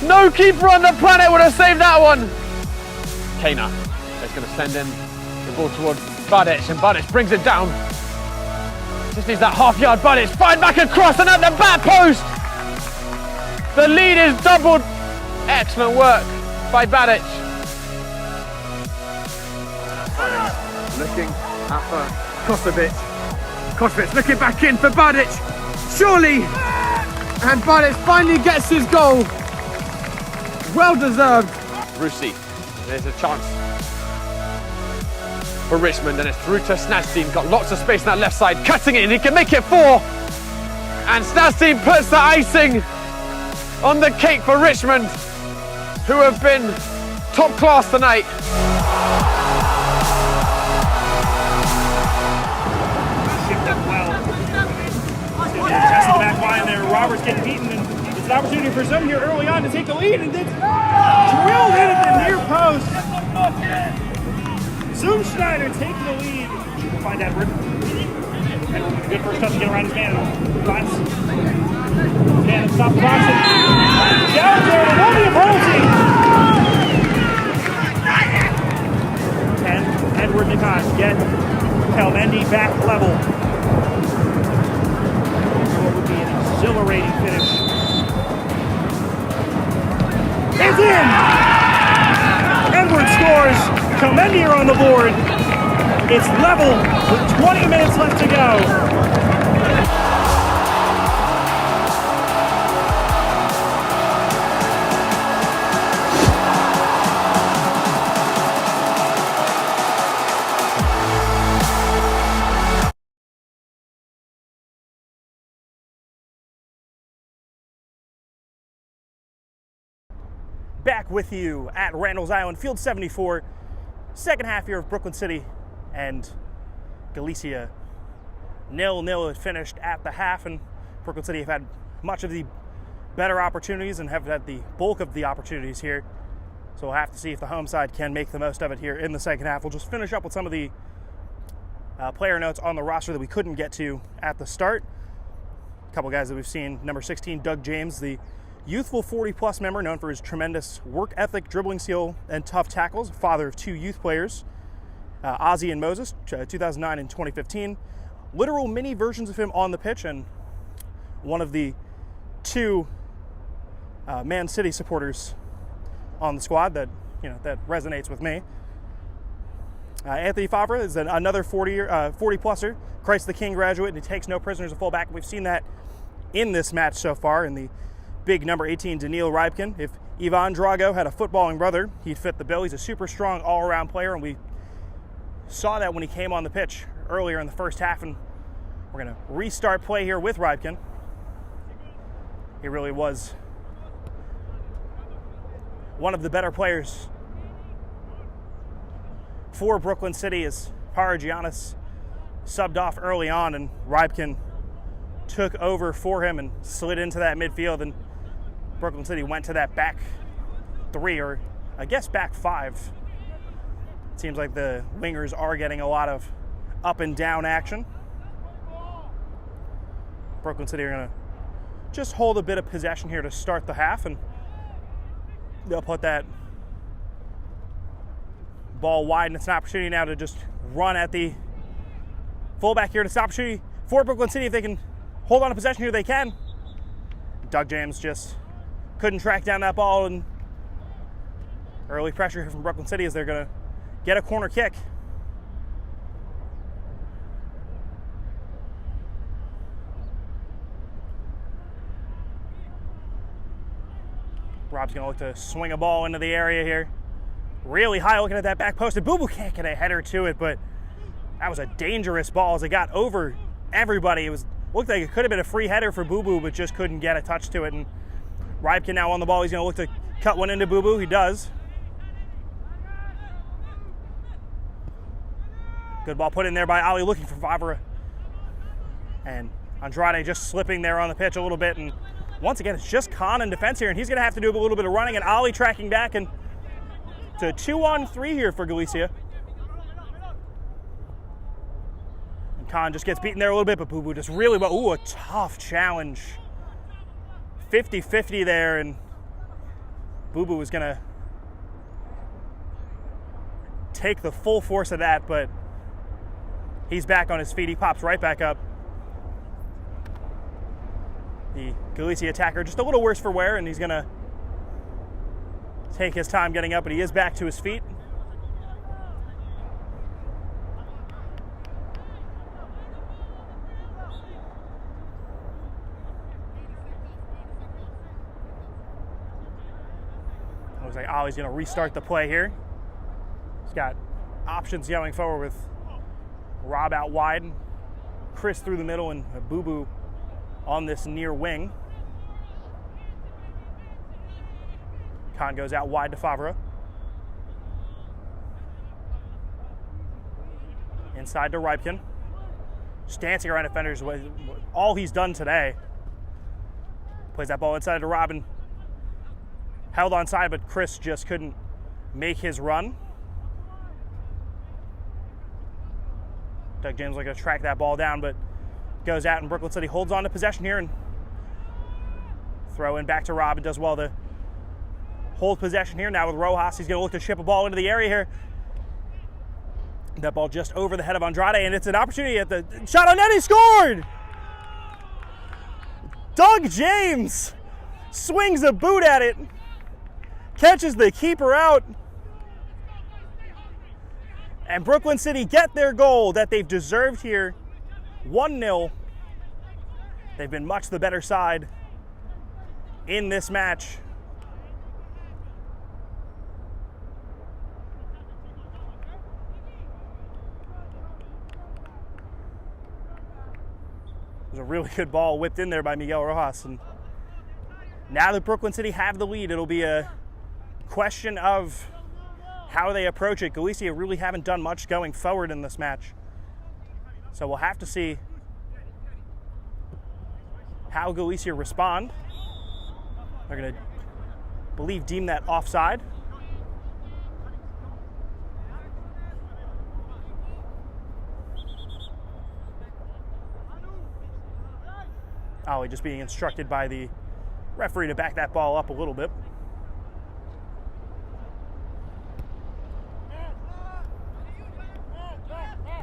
No keeper on the planet would have saved that one. Kana is going to send in the ball towards Balic, and Balic brings it down. Just needs that half-yard. Balic fired back across and at the back post. The lead is doubled. Excellent work by Balic. Looking at Kosovic. Kosovic looking back in for Balic. Surely! And Balic finally gets his goal. Well deserved. Rusi, there's a chance for Richmond, and it's through to Snazteam. Got lots of space on that left side, cutting it, and he can make it 4. And Snazteam puts the icing on the cake for Richmond, who have been top class tonight. Shipped up well. Pass the back line there. Roberts getting beaten, and it's an opportunity for some here early on to take the lead, and it's drilled in at the near post. Zoom Schneider taking the lead. We'll find Edward. Edward with a good first touch to get around his man. Finds man stop the box. Down there, the one penalty. 10. Edward Nikas get Kelmendi back level. What would be an exhilarating finish. It's in! Edward scores. Kelmendi are on the board. It's level with 20 minutes left to go. Back with you at Randall's Island, Field 74. Second half here of Brooklyn City and Galicia. 0-0 finished at the half, and Brooklyn City have had much of the better opportunities and have had the bulk of the opportunities here. So we'll have to see if the home side can make the most of it here in the second half. We'll just finish up with some of the player notes on the roster that we couldn't get to at the start. A couple guys that we've seen. Number 16, Doug James, the youthful 40-plus member known for his tremendous work ethic, dribbling skill, and tough tackles. Father of 2 youth players, Ozzy and Moses, 2009 and 2015. Literal mini versions of him on the pitch, and one of the 2 Man City supporters on the squad that that resonates with me. Anthony Favre is another 40-pluser, Christ the King graduate, and he takes no prisoners at fullback. We've seen that in this match so far in the big number 18, Daniil Rybkin. If Ivan Drago had a footballing brother, he'd fit the bill. He's a super strong all-around player, and we saw that when he came on the pitch earlier in the first half, and we're going to restart play here with Rybkin. He really was one of the better players for Brooklyn City, as Paragianis subbed off early on, and Rybkin took over for him and slid into that midfield, and Brooklyn City went to that back 3, or I guess back 5. It seems like the wingers are getting a lot of up and down action. Brooklyn City are going to just hold a bit of possession here to start the half, and they'll put that ball wide, and it's an opportunity now to just run at the fullback here. It's an opportunity for Brooklyn City. If they can hold on to possession here, they can. Doug James just couldn't track down that ball, and early pressure here from Brooklyn City as they're going to get a corner kick. Rob's going to look to swing a ball into the area here. Really high looking at that back post, and Boo Boo can't get a header to it, but that was a dangerous ball as it got over everybody. It looked like it could have been a free header for Boo Boo, but just couldn't get a touch to it. And Rybkin now on the ball. He's going to look to cut one into Boo Boo. He does. Good ball put in there by Ali, looking for Favre. And Andrade just slipping there on the pitch a little bit, and once again, it's just Khan in defense here, and he's going to have to do a little bit of running, and Ali tracking back, and to 2-on-3 here for Galicia. And Khan just gets beaten there a little bit, but Boo Boo just really well. Ooh, a tough challenge. 50-50 there, and Boo Boo was going to take the full force of that, but he's back on his feet. He pops right back up. The Galicia attacker just a little worse for wear, and he's going to take his time getting up, but he is back to his feet. Looks like Ollie's going to restart the play here. He's got options going forward with Rob out wide, Chris through the middle, and Boo Boo on this near wing. Khan goes out wide to Favre. Inside to Rybkin. Just dancing around defenders with all he's done today. Plays that ball inside to Robin. Held onside, but Chris just couldn't make his run. Doug James looking to track that ball down, but goes out, and Brooklyn City holds on to possession here, and throw in back to Robin. Does well to hold possession here. Now with Rojas, he's going to look to chip a ball into the area here. That ball just over the head of Andrade, and it's an opportunity at the shot on net. He scored! Doug James swings a boot at it, catches the keeper out, and Brooklyn City get their goal that they've deserved here. 1-0. They've been much the better side in this match. It was a really good ball whipped in there by Miguel Rojas. And now that Brooklyn City have the lead, it'll be a question of how they approach it. Galicia really haven't done much going forward in this match. So we'll have to see how Galicia respond. They're going to, deem that offside. Ollie just being instructed by the referee to back that ball up a little bit.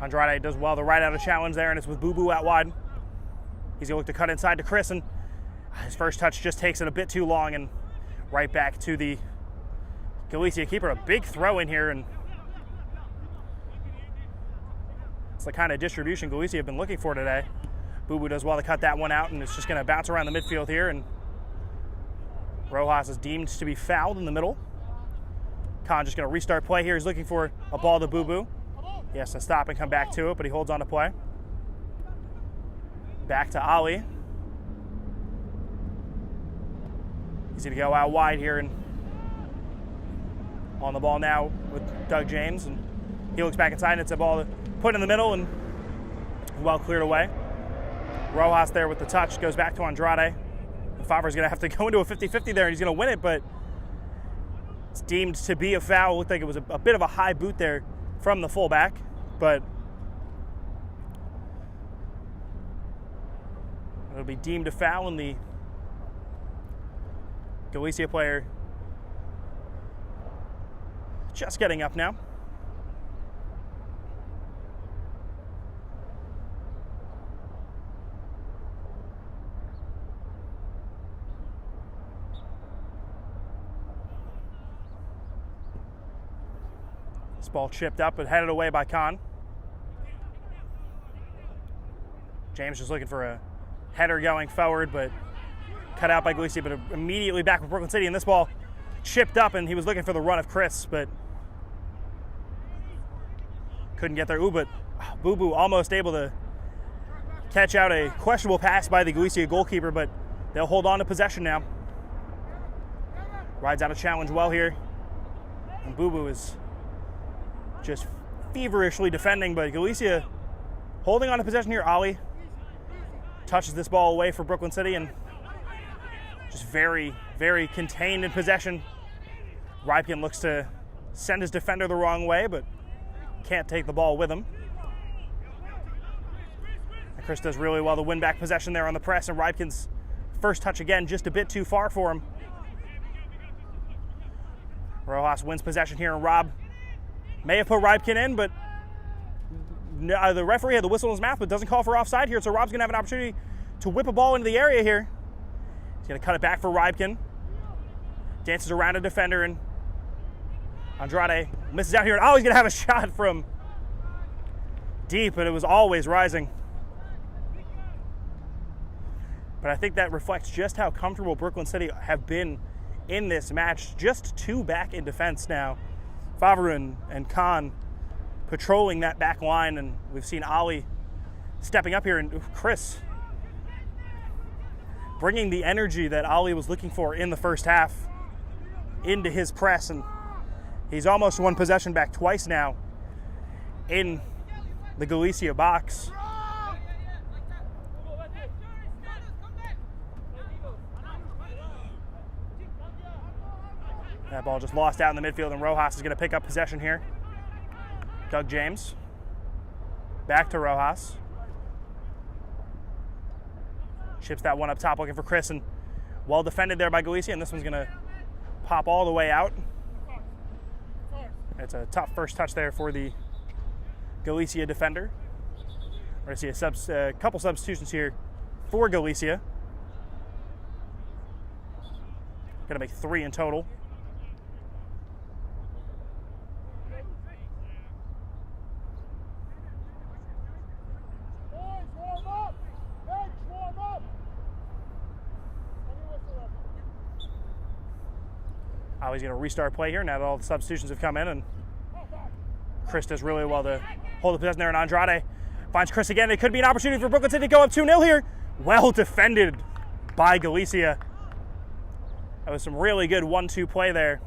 Andrade does well to ride out a challenge there, and it's with Boo Boo out wide. He's going to look to cut inside to Chris, and his first touch just takes it a bit too long, and right back to the Galicia keeper. A big throw in here, and it's the kind of distribution Galicia have been looking for today. Boo Boo does well to cut that one out, and it's just going to bounce around the midfield here, and Rojas is deemed to be fouled in the middle. Khan just going to restart play here. He's looking for a ball to Boo Boo. He has to stop and come back to it, but he holds on to play. Back to Ali. He's going to go out wide here and on the ball now with Doug James. And he looks back inside, and it's a ball put in the middle and well cleared away. Rojas there with the touch, goes back to Andrade. Favre's going to have to go into a 50-50 there, and he's going to win it, but it's deemed to be a foul. It looked like it was a bit of a high boot there from the fullback, but It'll be deemed a foul, and the Galicia player just getting up now. This ball chipped up but headed away by Khan. James just looking for a header going forward, but cut out by Galicia, but immediately back with Brooklyn City, and this ball chipped up, and he was looking for the run of Chris, but couldn't get there. Ooh, but Boo Boo almost able to catch out a questionable pass by the Galicia goalkeeper, but they'll hold on to possession now. Rides out a challenge well here, and Boo Boo is just feverishly defending, but Galicia holding on to possession here. Ali touches this ball away for Brooklyn City, and just very, very contained in possession. Ripken looks to send his defender the wrong way, but can't take the ball with him. And Chris does really well to win back possession there on the press, and Ripken's first touch again just a bit too far for him. Rojas wins possession here, and Rob may have put Ripken in, but the referee had the whistle in his mouth, but doesn't call for offside here, so Rob's going to have an opportunity to whip a ball into the area here. He's going to cut it back for Ripken. Dances around a defender, and Andrade misses out here. And he's going to have a shot from deep, but it was always rising. But I think that reflects just how comfortable Brooklyn City have been in this match. Just two back in defense now. Favre and Khan patrolling that back line, and we've seen Ali stepping up here, and Chris bringing the energy that Ali was looking for in the first half into his press, and he's almost won possession back twice now in the Galicia box. That ball just lost out in the midfield, and Rojas is going to pick up possession here. Doug James, back to Rojas. Chips that one up top looking for Chris, and well defended there by Galicia, and this one's going to pop all the way out. It's a tough first touch there for the Galicia defender. We're going to see a couple substitutions here for Galicia. Going to make 3 in total. He's going to restart play here now that all the substitutions have come in, and Chris does really well to hold the possession there, and Andrade finds Chris again. It could be an opportunity for Brooklyn City to go up 2-0 here. Well defended by Galicia. That was some really good 1-2 play there.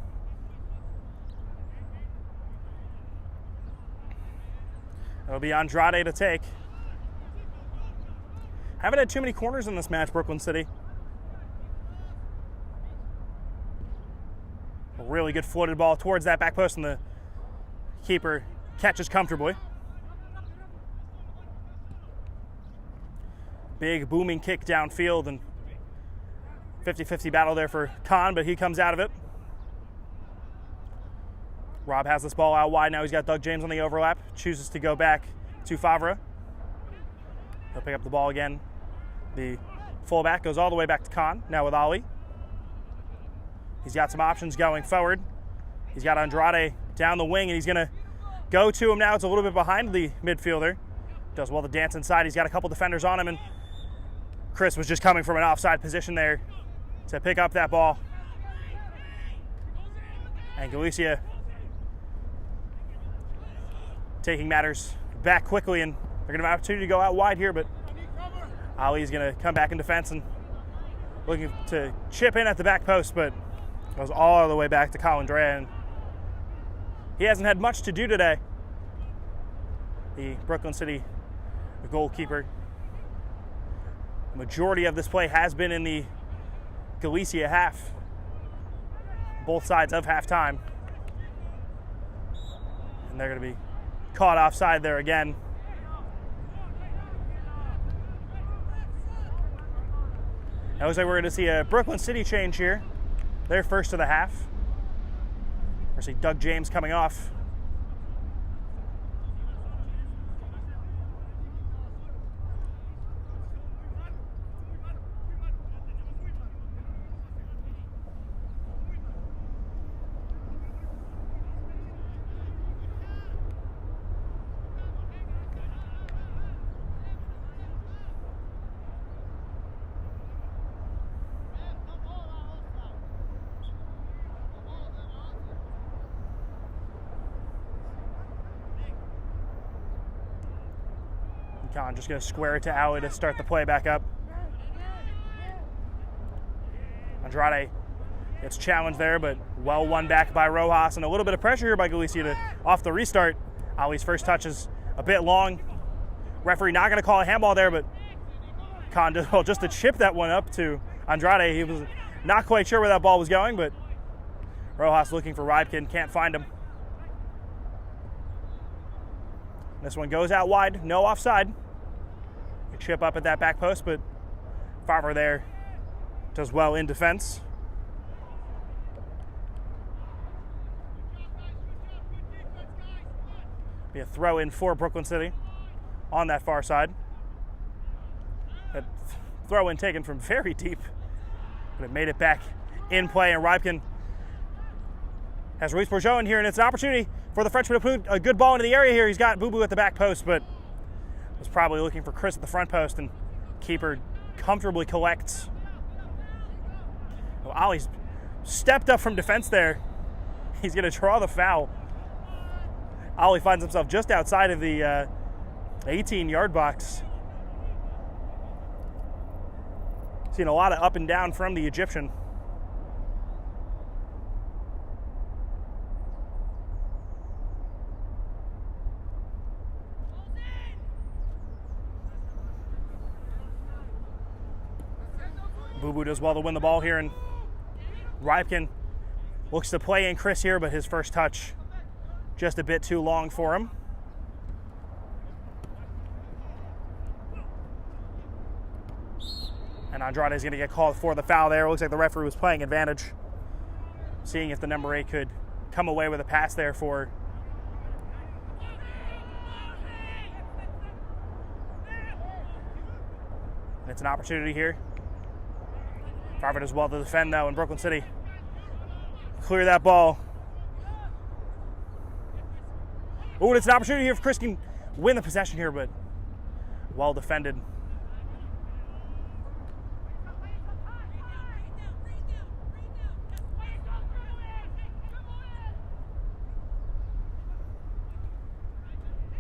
It'll be Andrade to take. Haven't had too many corners in this match, Brooklyn City. A really good floated ball towards that back post, and the keeper catches comfortably. Big booming kick downfield, and 50-50 battle there for Khan, but he comes out of it. Rob has this ball out wide now. He's got Doug James on the overlap. Chooses to go back to Favre. He'll pick up the ball again. The fullback goes all the way back to Khan, now with Ali. He's got some options going forward. He's got Andrade down the wing, and he's going to go to him now. It's a little bit behind the midfielder. Does well to dance inside. He's got a couple defenders on him, and Chris was just coming from an offside position there to pick up that ball. And Galicia taking matters back quickly, and they're going to have an opportunity to go out wide here, but Ali's going to come back in defense and looking to chip in at the back post, but goes all the way back to Colin Dre, and he hasn't had much to do today. The Brooklyn City goalkeeper. The majority of this play has been in the Galicia half, both sides of halftime. And they're going to be caught offside there again. It looks like we're going to see a Brooklyn City change here. They're first of the half. We're see Doug James coming off. Khan just going to square it to Alley to start the play back up. Andrade gets challenged there, but well won back by Rojas, and a little bit of pressure here by Galicia to off the restart. Ali's first touch is a bit long. Referee not going to call a handball there, but Khan just to chip that one up to Andrade. He was not quite sure where that ball was going, but Rojas looking for Rybkin, can't find him. This one goes out wide, no offside. A chip up at that back post, but Favre there does well in defense. Be a throw in for Brooklyn City on that far side. That throw in taken from very deep, but it made it back in play, and Rybkin has Ruiz Bourgeot in here, and it's an opportunity for the Frenchman to put a good ball into the area here. He's got Boo Boo at the back post, but was probably looking for Chris at the front post, and keeper comfortably collects. Well, Ali's stepped up from defense there. He's going to draw the foul. Ali finds himself just outside of the 18-yard box. Seen a lot of up and down from the Egyptian. Boo Boo does well to win the ball here, and Rybkin looks to play in Chris here, but his first touch just a bit too long for him. And Andrade is going to get called for the foul there. It looks like the referee was playing advantage, seeing if the number 8 could come away with a pass there for and it's an opportunity here. Favre does well to defend, though, in Brooklyn City. Clear that ball. Oh, and it's an opportunity here if Chris can win the possession here, but well defended.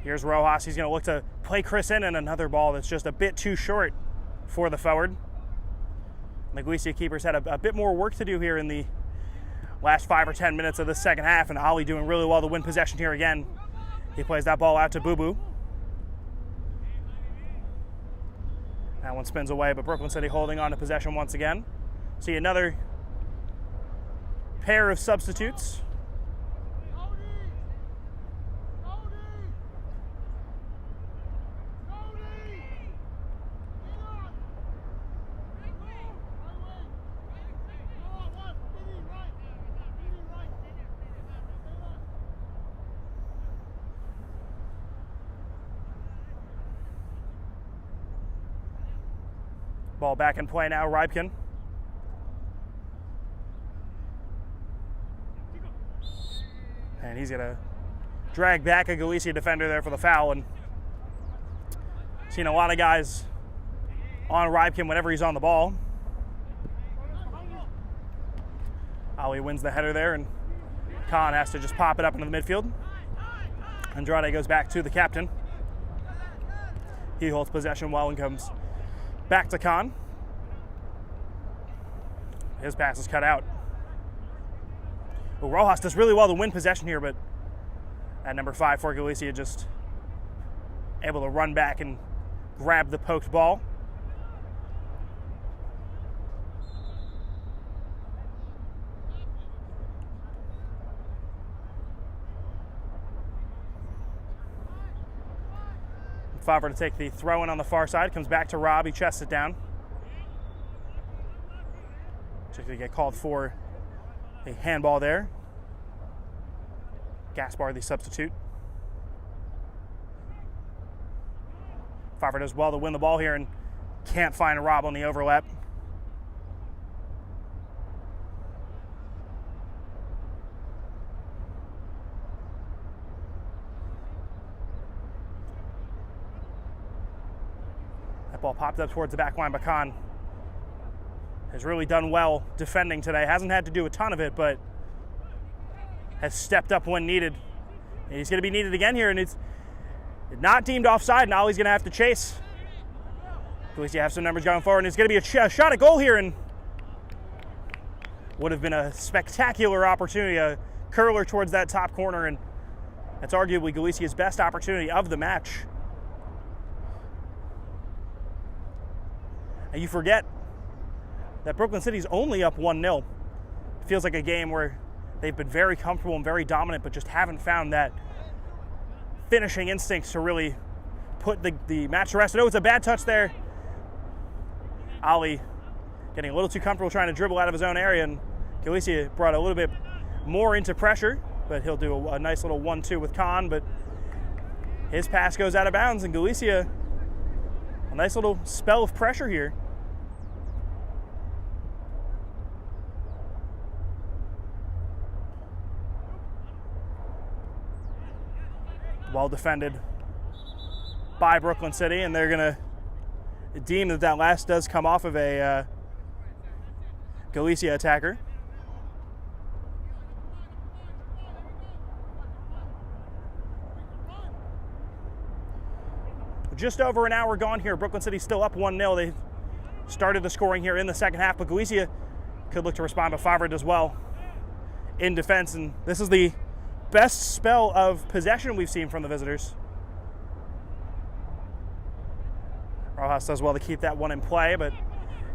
Here's Rojas. He's going to look to play Chris in, and another ball that's just a bit too short for the forward. The Galicia keepers had a bit more work to do here in the last 5 or 10 minutes of the second half, and Ali doing really well to win possession here again. He plays that ball out to Boo Boo. That one spins away, but Brooklyn City holding on to possession once again. See another pair of substitutes. Ball back in play now, Rybkin. And he's going to drag back a Galicia defender there for the foul. And seen a lot of guys on Rybkin whenever he's on the ball. Ali wins the header there, and Khan has to just pop it up into the midfield. Andrade goes back to the captain. He holds possession well and comes back to Khan. His pass is cut out. Well, Rojas does really well to win possession here, but at number 5 for Galicia just able to run back and grab the poked ball. Favre to take the throw in on the far side. Comes back to Rob. He chests it down. Just going to get called for a handball there. Gaspar, the substitute. Favre does well to win the ball here and can't find Rob on the overlap. That ball popped up towards the back line, but Khan has really done well defending today. Hasn't had to do a ton of it, but has stepped up when needed. And he's going to be needed again here, and it's not deemed offside. Now he's going to have to chase. Galicia have some numbers going forward, and it's going to be a shot at goal here, and would have been a spectacular opportunity, a curler towards that top corner, and that's arguably Galicia's best opportunity of the match. And you forget that Brooklyn City's only up 1-0. It feels like a game where they've been very comfortable and very dominant, but just haven't found that finishing instincts to really put the match to rest. I know it's a bad touch there. Ali getting a little too comfortable trying to dribble out of his own area, and Galicia brought a little bit more into pressure, but he'll do a nice little 1-2 with Khan, but his pass goes out of bounds, and Galicia, a nice little spell of pressure here. Well defended by Brooklyn City, and they're going to deem that last does come off of a Galicia attacker. Just over an hour gone here. Brooklyn City still up 1-0. They started the scoring here in the second half, but Galicia could look to respond, but Favre does well in defense, and this is the best spell of possession we've seen from the visitors. Rojas does well to keep that one in play, but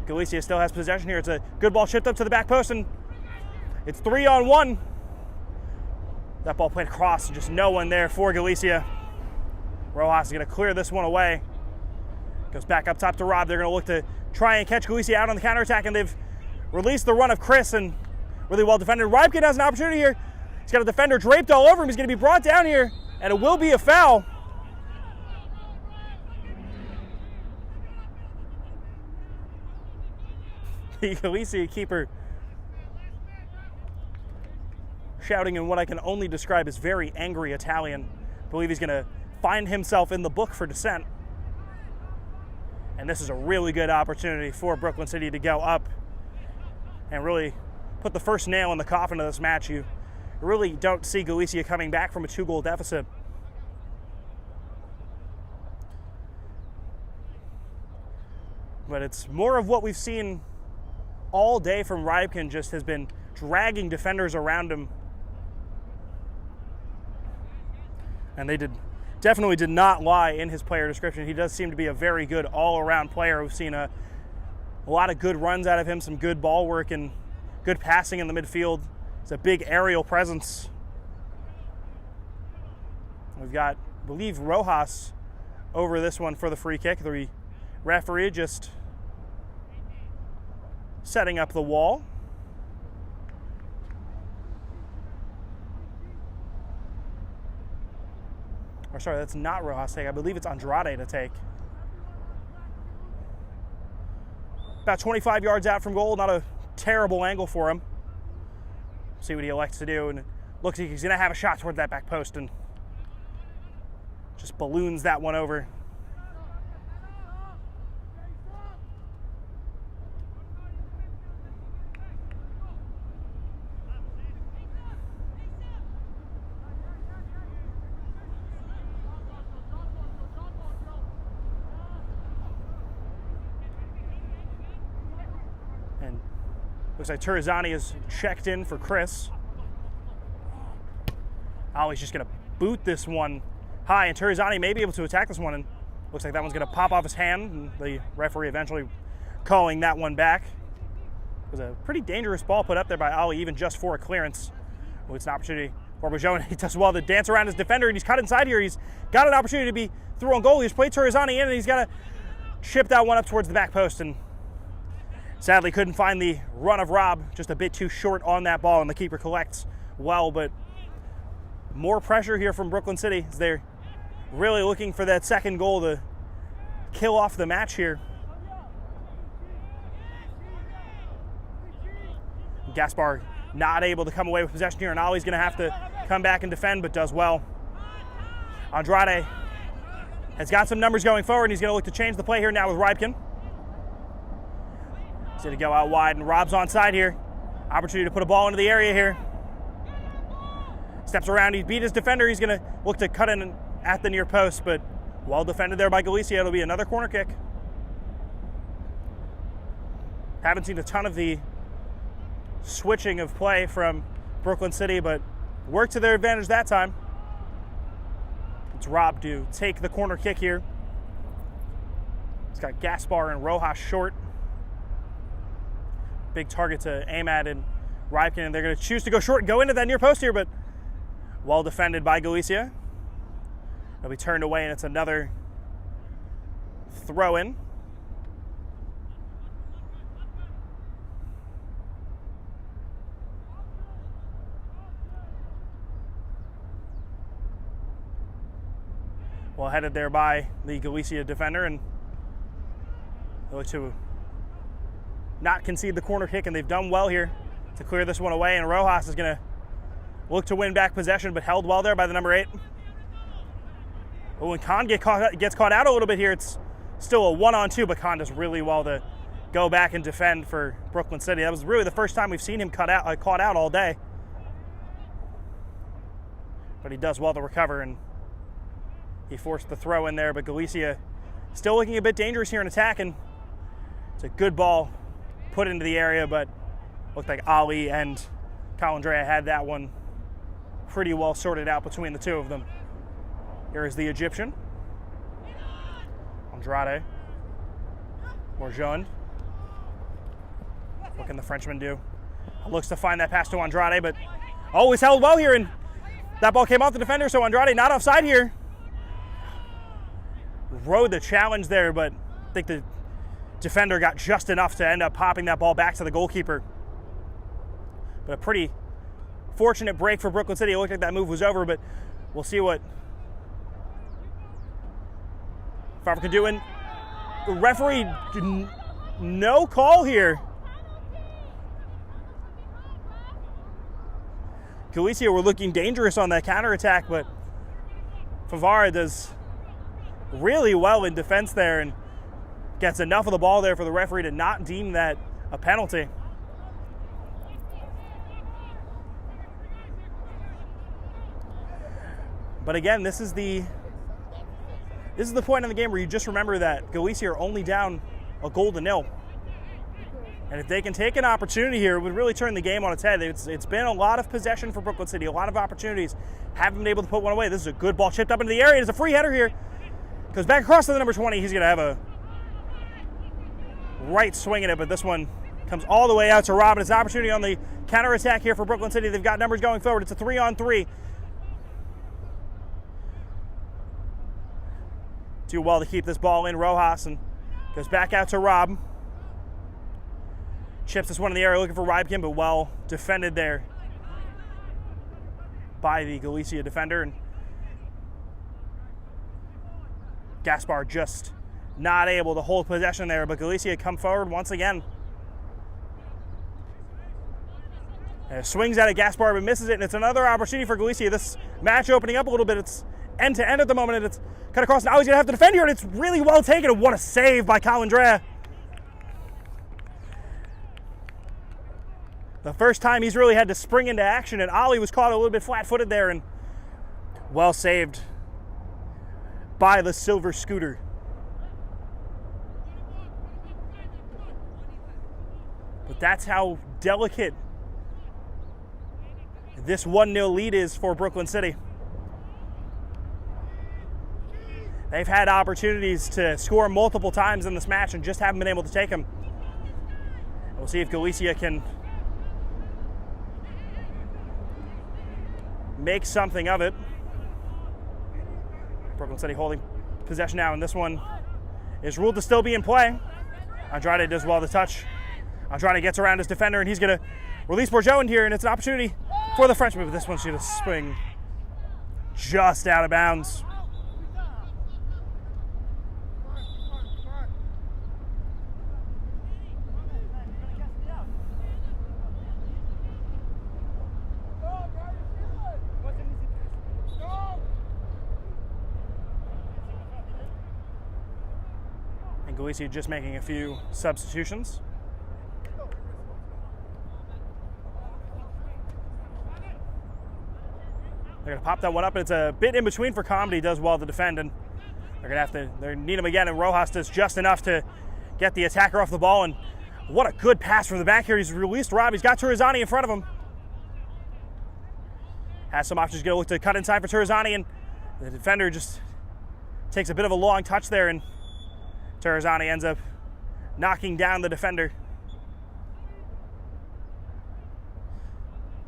Galicia still has possession here. It's a good ball chipped up to the back post, and it's 3-on-1. That ball played across, and just no one there for Galicia. Rojas is going to clear this one away. Goes back up top to Rob. They're going to look to try and catch Galicia out on the counterattack, and they've released the run of Chris, and really well defended. Rybkin has an opportunity here. He's got a defender draped all over him. He's going to be brought down here, and it will be a foul. The Galicia keeper shouting in what I can only describe as very angry Italian. I believe he's going to find himself in the book for dissent. And this is a really good opportunity for Brooklyn City to go up and really put the first nail in the coffin of this match. You really don't see Galicia coming back from a 2-goal deficit. But it's more of what we've seen all day from Rybkin, just has been dragging defenders around him. And they definitely did not lie in his player description. He does seem to be a very good all-around player. We've seen a lot of good runs out of him, some good ball work and good passing in the midfield. It's a big aerial presence. We've got, I believe, Rojas over this one for the free kick. The referee just setting up the wall. Or sorry, that's not Rojas take. I believe it's Andrade to take. About 25 yards out from goal. Not a terrible angle for him. See what he elects to do, and it looks like he's going to have a shot toward that back post and just balloons that one over. And looks like Turizani is checked in for Chris. Ali's just going to boot this one high, and Turizani may be able to attack this one, and looks like that one's going to pop off his hand, and the referee eventually calling that one back. It was a pretty dangerous ball put up there by Ali, even just for a clearance. Oh, it's an opportunity for Bajon. He does well to dance around his defender, and he's cut inside here. He's got an opportunity to be through on goal. He's played Turizani in, and he's got to chip that one up towards the back post, and Sadly couldn't find the run of Rob, just a bit too short on that ball, and the keeper collects well, but more pressure here from Brooklyn City as they're really looking for that second goal to kill off the match here. Gaspar not able to come away with possession here, and Ollie's going to have to come back and defend, but does well. Andrade has got some numbers going forward, and he's going to look to change the play here now with Rybkin. He's going to go out wide, and Rob's onside here. Opportunity to put a ball into the area here. Steps around, he beat his defender. He's going to look to cut in at the near post, but well defended there by Galicia. It'll be another corner kick. Haven't seen a ton of the switching of play from Brooklyn City, but worked to their advantage that time. It's Rob to take the corner kick here. He's got Gaspar and Rojas short. Big target to aim at in Rybkin, and they're going to choose to go short and go into that near post here, but well defended by Galicia. It'll be turned away, and it's another throw in. Well headed there by the Galicia defender, and they look to not concede the corner kick, and they've done well here to clear this one away, and Rojas is going to look to win back possession, but held well there by the number 8. Oh, and Khan gets caught out a little bit here. It's still a 1-on-2, but Khan does really well to go back and defend for Brooklyn City. That was really the first time we've seen him caught out all day. But he does well to recover, and he forced the throw in there, but Galicia still looking a bit dangerous here in attack, and it's a good ball put into the area, but looked like Ali and Calandrea had that one pretty well sorted out between the two of them. Here is the Egyptian. Andrade. Morjond. What can the Frenchman do? Looks to find that pass to Andrade, but he's held well here, and that ball came off the defender, so Andrade not offside here. Rode the challenge there, but I think the defender got just enough to end up popping that ball back to the goalkeeper. But a pretty fortunate break for Brooklyn City. It looked like that move was over, but we'll see what Favre can do. And the referee, no call here. Galicia were looking dangerous on that counterattack, but Favre does really well in defense there and gets enough of the ball there for the referee to not deem that a penalty. But again, this is the point in the game where you just remember that Galicia are only down a 1-0. And if they can take an opportunity here, it would really turn the game on its head. It's been a lot of possession for Brooklyn City, a lot of opportunities. Haven't been able to put one away. This is a good ball chipped up into the area. It's a free header here. Goes back across to the number 20. He's going to have a right swing at it, but this one comes all the way out to Rob. And it's an opportunity on the counterattack here for Brooklyn City. They've got numbers going forward. It's a 3-on-3. Do well to keep this ball in. Rojas, and goes back out to Rob. Chips this one in the area looking for Rybkin, but well defended there by the Galicia defender. And Gaspar just not able to hold possession there, but Galicia come forward once again. And swings at it, Gaspar, but misses it, and it's another opportunity for Galicia. This match opening up a little bit. It's end-to-end at the moment, and it's cut across. Now he's going to have to defend here, and it's really well taken, and what a save by Calandrea. The first time he's really had to spring into action, and Ollie was caught a little bit flat-footed there, and well saved by the Silver Scooter. But that's how delicate this 1-0 lead is for Brooklyn City. They've had opportunities to score multiple times in this match and just haven't been able to take them. We'll see if Galicia can make something of it. Brooklyn City holding possession now, and this one is ruled to still be in play. Andrade does well to touch Andrade gets around his defender, and he's going to release Bourgeot in here, and it's an opportunity for the Frenchman, but this one's going to swing just out of bounds. And Galicia just making a few substitutions. They're going to pop that one up, and it's a bit in between for Comedy. Does well to defend, and they're going to have to need him again, and Rojas does just enough to get the attacker off the ball, and what a good pass from the back here. He's released Rob. He's got Turizani in front of him. Has some options. Going to look to cut inside for Turizani, and the defender just takes a bit of a long touch there, and Turizani ends up knocking down the defender.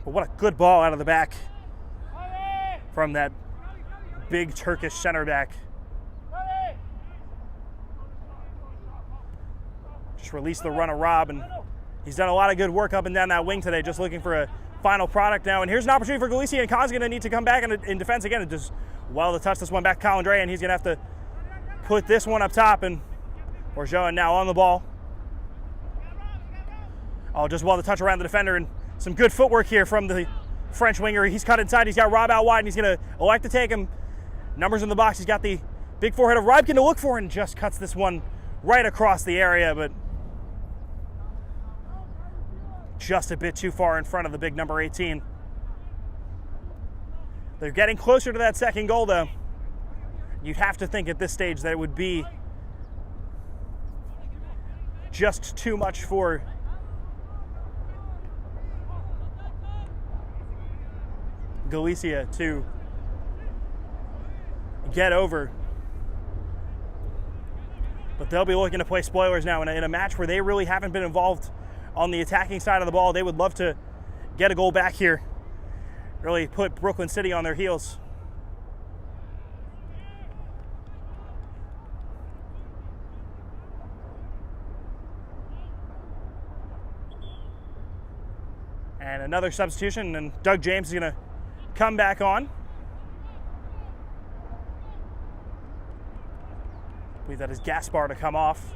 But what a good ball out of the back from that big Turkish center back. Just released the run of Rob, and he's done a lot of good work up and down that wing today, just looking for a final product now. And here's an opportunity for Galicia, and Khan's going to need to come back in defense again. And just well to touch this one back to Colindre, and he's going to have to put this one up top, and Bourgeot now on the ball. Oh, just well to touch around the defender, and some good footwork here from the French winger. He's cut inside. He's got Rob out wide, and he's going to elect to take him. Numbers in the box. He's got the big forehead of Rybkin to look for, and just cuts this one right across the area, but just a bit too far in front of the big number 18. They're getting closer to that second goal, though. You'd have to think at this stage that it would be just too much for Galicia to get over. But they'll be looking to play spoilers now in a match where they really haven't been involved on the attacking side of the ball. They would love to get a goal back here, really put Brooklyn City on their heels. And another substitution, and Doug James is going to come back on. I believe that is Gaspar to come off.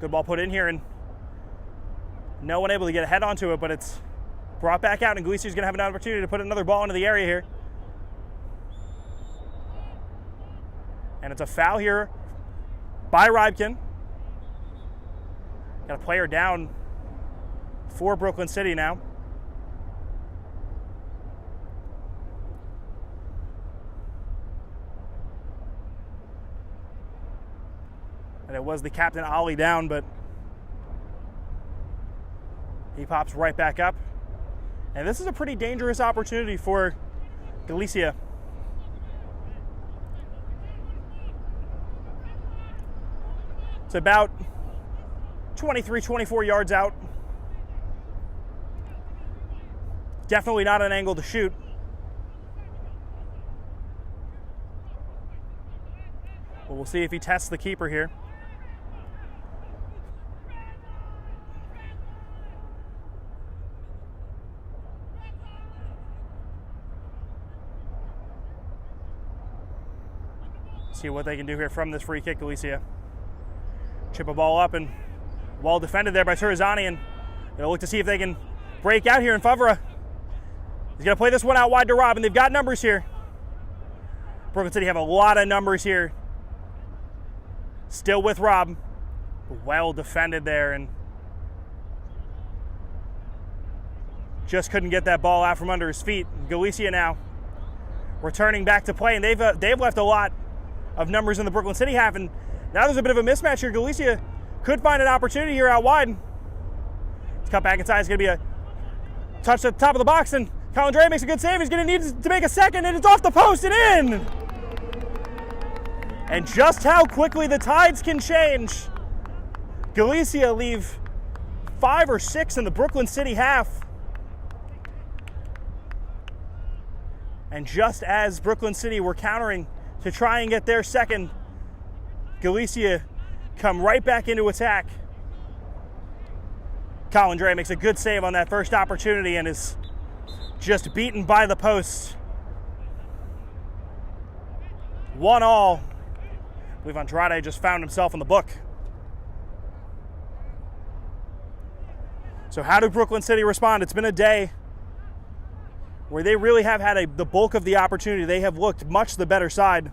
Good ball put in here, and no one able to get a head onto it, but it's brought back out, and Galicia's going to have an opportunity to put another ball into the area here. And it's a foul here by Rybkin. Got a player down for Brooklyn City now. And it was the captain, Ollie, down, but he pops right back up. And this is a pretty dangerous opportunity for Galicia. It's about 23, 24 yards out. Definitely not an angle to shoot. But we'll see if he tests the keeper here. See what they can do here from this free kick, Galicia. Chip a ball up, and well defended there by Turizani, and they'll look to see if they can break out here in Favre. He's going to play this one out wide to Rob, and they've got numbers here. Brooklyn City have a lot of numbers here. Still with Rob. Well defended there, and just couldn't get that ball out from under his feet. Galicia now returning back to play, and they've left a lot of numbers in the Brooklyn City half, and now there's a bit of a mismatch here. Galicia could find an opportunity here out wide. It's cut back inside. It's going to be a touch at the top of the box, and Colindre makes a good save. He's going to need to make a second, and it's off the post and in. And just how quickly the tides can change. Galicia leave 5 or 6 in the Brooklyn City half. And just as Brooklyn City were countering to try and get their second. Galicia come right back into attack. Colin Dre makes a good save on that first opportunity and is just beaten by the post. 1-1. I believe Andrade just found himself in the book. So how did Brooklyn City respond? It's been a day where they really have had the bulk of the opportunity. They have looked much the better side.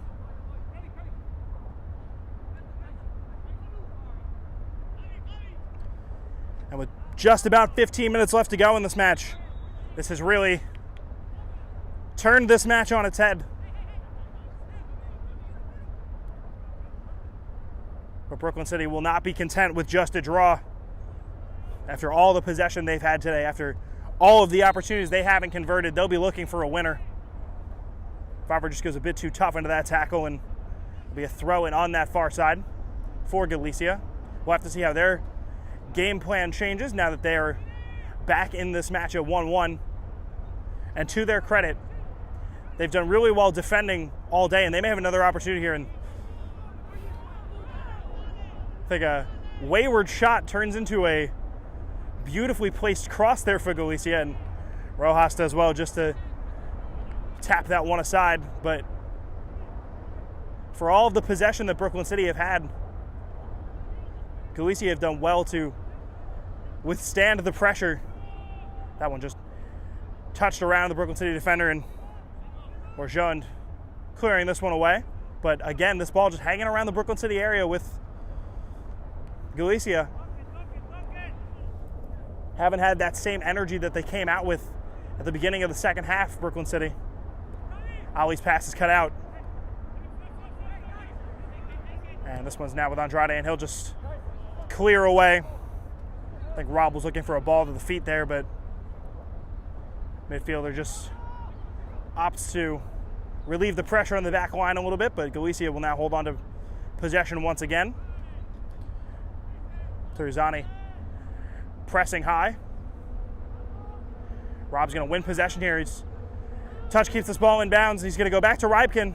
And with just about 15 minutes left to go in this match, this has really turned this match on its head. But Brooklyn City will not be content with just a draw. After all the possession they've had today, after all of the opportunities they haven't converted, they'll be looking for a winner. Favre just goes a bit too tough into that tackle, and it'll be a throw in on that far side for Galicia. We'll have to see how their game plan changes now that they are back in this match at 1-1. And to their credit, they've done really well defending all day, and they may have another opportunity here. And I think a wayward shot turns into a beautifully placed cross there for Galicia, and Rojas does well just to tap that one aside. But for all of the possession that Brooklyn City have had, Galicia have done well to withstand the pressure. That one just touched around the Brooklyn City defender, and Bourgeon clearing this one away. But again, this ball just hanging around the Brooklyn City area with Galicia. Haven't had that same energy that they came out with at the beginning of the second half, Brooklyn City. Ali's pass is cut out. And this one's now with Andrade, and he'll just clear away. I think Rob was looking for a ball to the feet there, but midfielder just opts to relieve the pressure on the back line a little bit, but Galicia will now hold on to possession once again. Turzani pressing high. Rob's going to win possession here. Touch keeps this ball in bounds. He's going to go back to Rybkin.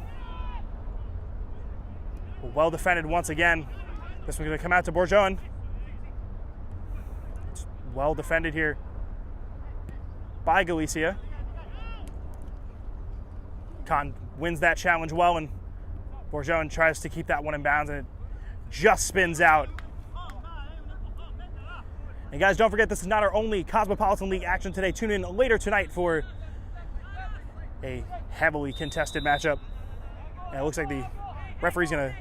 Well defended once again. This one's going to come out to Bourgeon. It's well defended here by Galicia. Khan wins that challenge well, and Bourgeon tries to keep that one in bounds, and it just spins out. And guys, don't forget, this is not our only Cosmopolitan League action today. Tune in later tonight for a heavily contested matchup. And it looks like the referee's going to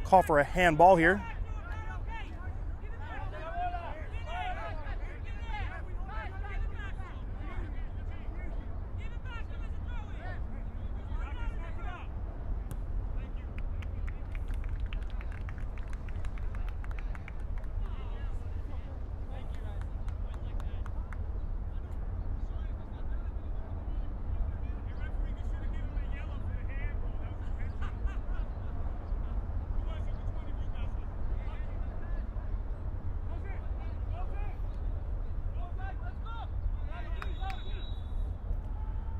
call for a handball here.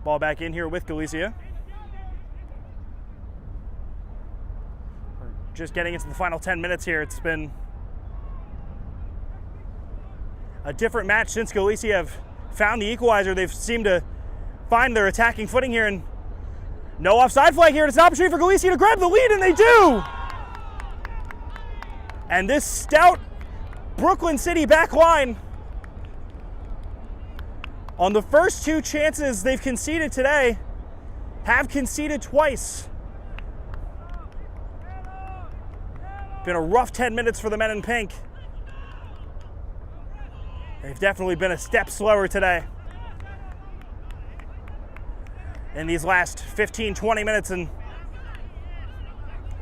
Ball back in here with Galicia. We're just getting into the final 10 minutes here. It's been a different match since Galicia have found the equalizer. They've seemed to find their attacking footing here, and no offside flag here. It's an opportunity for Galicia to grab the lead, and they do! And this stout Brooklyn City back line, on the first two chances they've conceded today, have conceded twice. Been a rough 10 minutes for the men in pink. They've definitely been a step slower today in these last 15, 20 minutes, and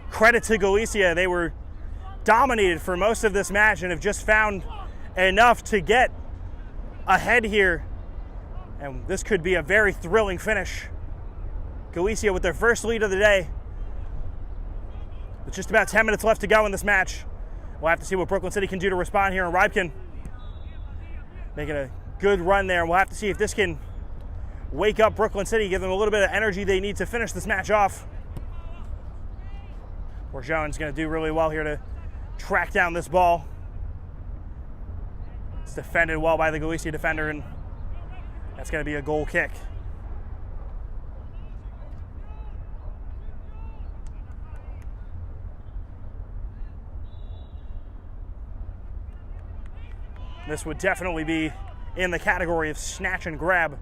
credit to Galicia. They were dominated for most of this match and have just found enough to get ahead here. And this could be a very thrilling finish. Galicia with their first lead of the day. With just about 10 minutes left to go in this match. We'll have to see what Brooklyn City can do to respond here. And Rybkin making a good run there. We'll have to see if this can wake up Brooklyn City, give them a little bit of energy they need to finish this match off. Borjon's going to do really well here to track down this ball. It's defended well by the Galicia defender, and that's going to be a goal kick. This would definitely be in the category of snatch and grab.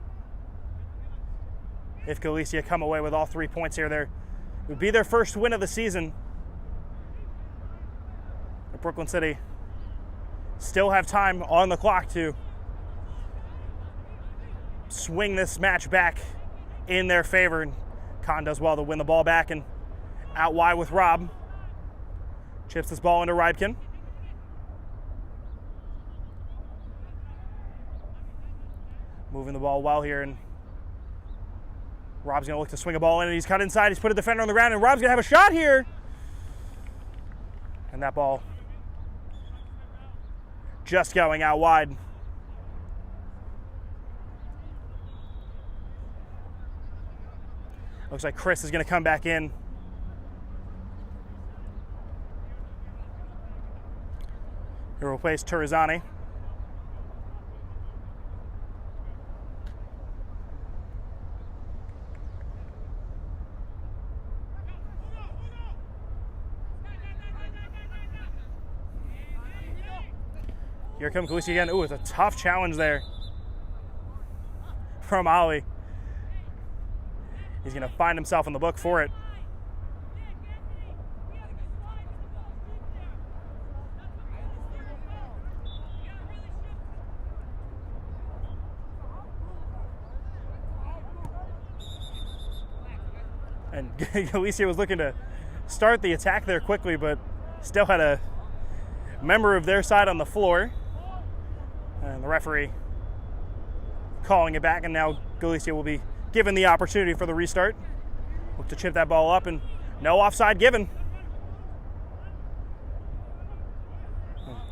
If Galicia come away with all 3 points here, it would be their first win of the season. But Brooklyn City still have time on the clock to swing this match back in their favor. And Khan does well to win the ball back and out wide with Rob. Chips this ball into Rybkin. Moving the ball well here, and Rob's going to look to swing a ball in, and he's cut inside. He's put a defender on the ground, and Rob's going to have a shot here. And that ball just going out wide. Looks like Chris is going to come back in. He'll replace Turizani. Here comes Galicia again. Ooh, it's a tough challenge there from Ali. He's going to find himself in the book for it. And Galicia was looking to start the attack there quickly, but still had a member of their side on the floor. And the referee calling it back, and now Galicia will be given the opportunity for the restart. Look to chip that ball up, and no offside given.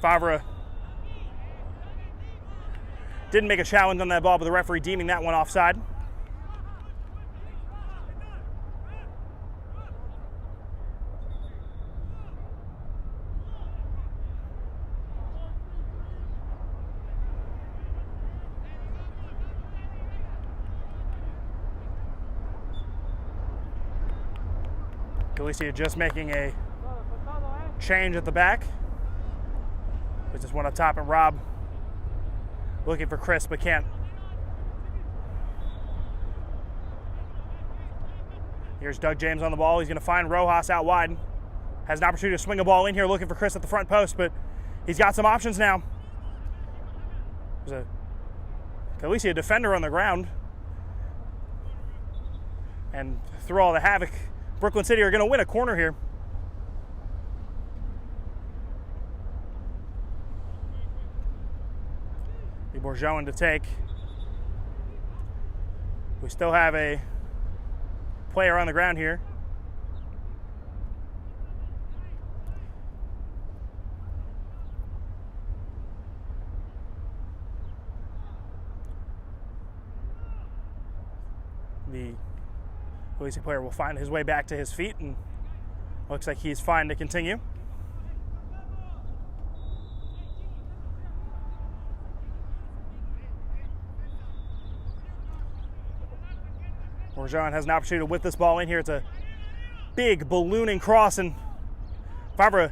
Favre didn't make a challenge on that ball, but the referee deeming that one offside. Galicia just making a change at the back. Puts this one up top, and Rob looking for Chris, but can't. Here's Doug James on the ball. He's going to find Rojas out wide. Has an opportunity to swing a ball in here, looking for Chris at the front post, but he's got some options now. There's a Galicia defender on the ground. And through all the havoc, Brooklyn City are going to win a corner here. Borjon to take. We still have a player on the ground here. The Galicia player will find his way back to his feet, and looks like he's fine to continue. Borjon has an opportunity to whip this ball in here. It's a big ballooning cross, and Favre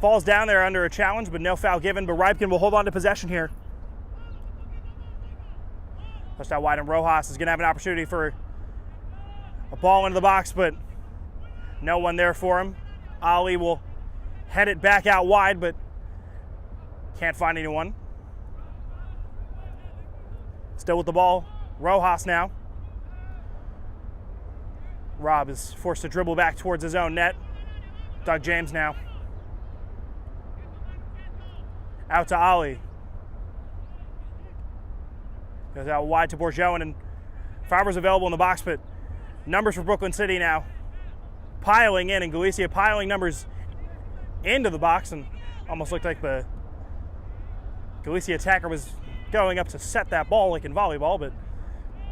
falls down there under a challenge, but no foul given. But Rybkin will hold on to possession here. Pushed out wide, and Rojas is going to have an opportunity for a ball into the box, but no one there for him. Ali will head it back out wide, but can't find anyone. Still with the ball, Rojas now. Rob is forced to dribble back towards his own net. Doug James now. Out to Ali. Goes out wide to Borjon, and Favre's available in the box, but numbers for Brooklyn City now piling in, and Galicia piling numbers into the box, and almost looked like the Galicia attacker was going up to set that ball like in volleyball, but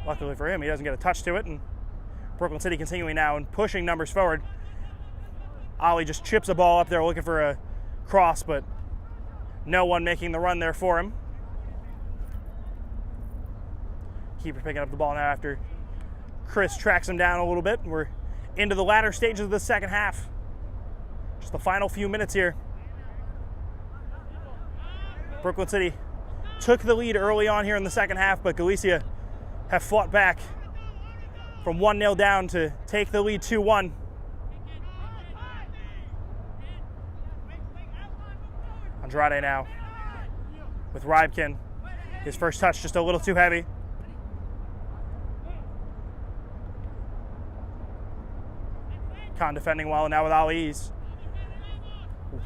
luckily for him, he doesn't get a touch to it, and Brooklyn City continuing now and pushing numbers forward. Ollie just chips a ball up there looking for a cross, but no one making the run there for him. Keeper picking up the ball now after Chris tracks him down a little bit. We're into the latter stages of the second half. Just the final few minutes here. Brooklyn City took the lead early on here in the second half, but Galicia have fought back from 1-0 down to take the lead 2-1. Andrade now with Rybkin. His first touch just a little too heavy. Khan defending well now with Ali's.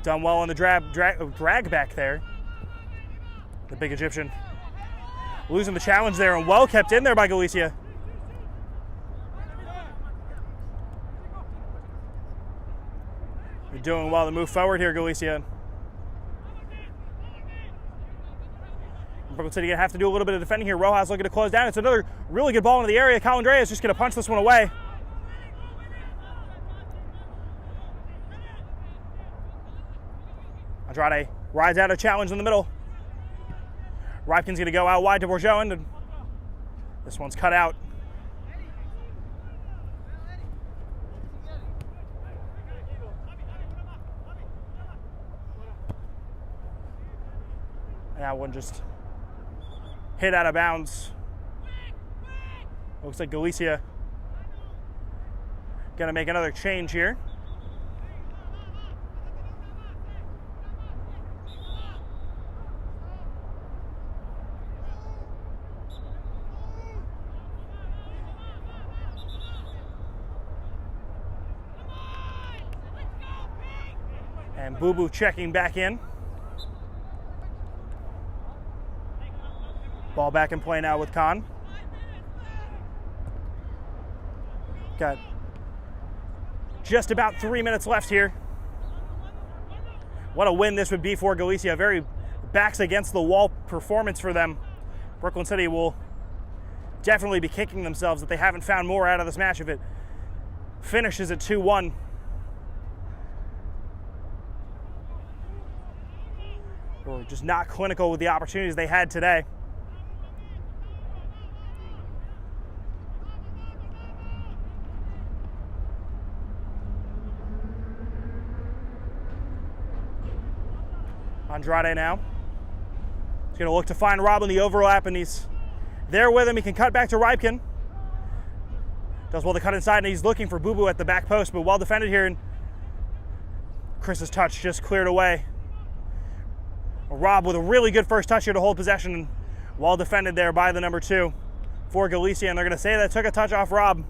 Done well on the drag back there. The big Egyptian losing the challenge there, and well kept in there by Galicia. They're doing well to move forward here, Galicia. Brooklyn City gonna have to do a little bit of defending here. Rojas looking to close down. It's another really good ball into the area. Colindrea is just gonna punch this one away. Andrade rides out a challenge in the middle. Rybkin's going to go out wide to Bourgeois, and this one's cut out. That one just hit out of bounds. Looks like Galicia going to make another change here. And Boo Boo checking back in. Ball back in play now with Khan. Got just about 3 minutes left here. What a win this would be for Galicia. Very backs against the wall performance for them. Brooklyn City will definitely be kicking themselves that they haven't found more out of this match if it finishes at 2-1. Or just not clinical with the opportunities they had today. Andrade now. He's going to look to find Rob in the overlap, and he's there with him. He can cut back to Rybkin. Does well to cut inside, and he's looking for Boo Boo at the back post, but well defended here. And Chris's touch just cleared away. Rob with a really good first touch here to hold possession, and well defended there by the number 2 for Galicia, and they're going to say that took a touch off Rob,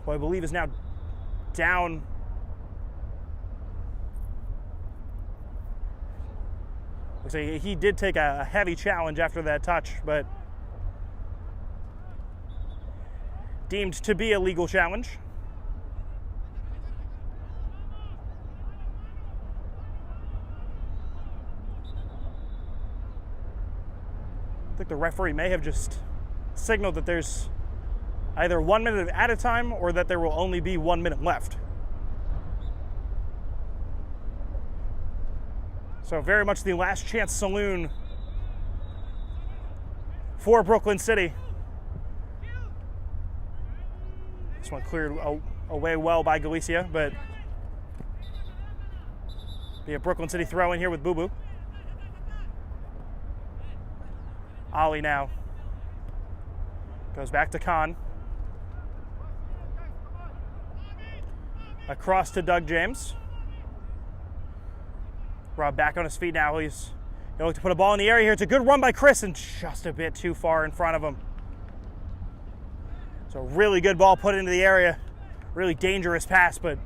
who I believe is now down. Looks like he did take a heavy challenge after that touch, but deemed to be a legal challenge. I think the referee may have just signaled that there's either 1 minute at a time or that there will only be 1 minute left. So very much the last chance saloon for Brooklyn City. This one cleared away well by Galicia, but be a Brooklyn City throw in here with Boo Boo. Ollie now goes back to Khan. Across to Doug James. Rob back on his feet now. He's going to look to put a ball in the area here. It's a good run by Chris, and just a bit too far in front of him. So really good ball put into the area. Really dangerous pass, but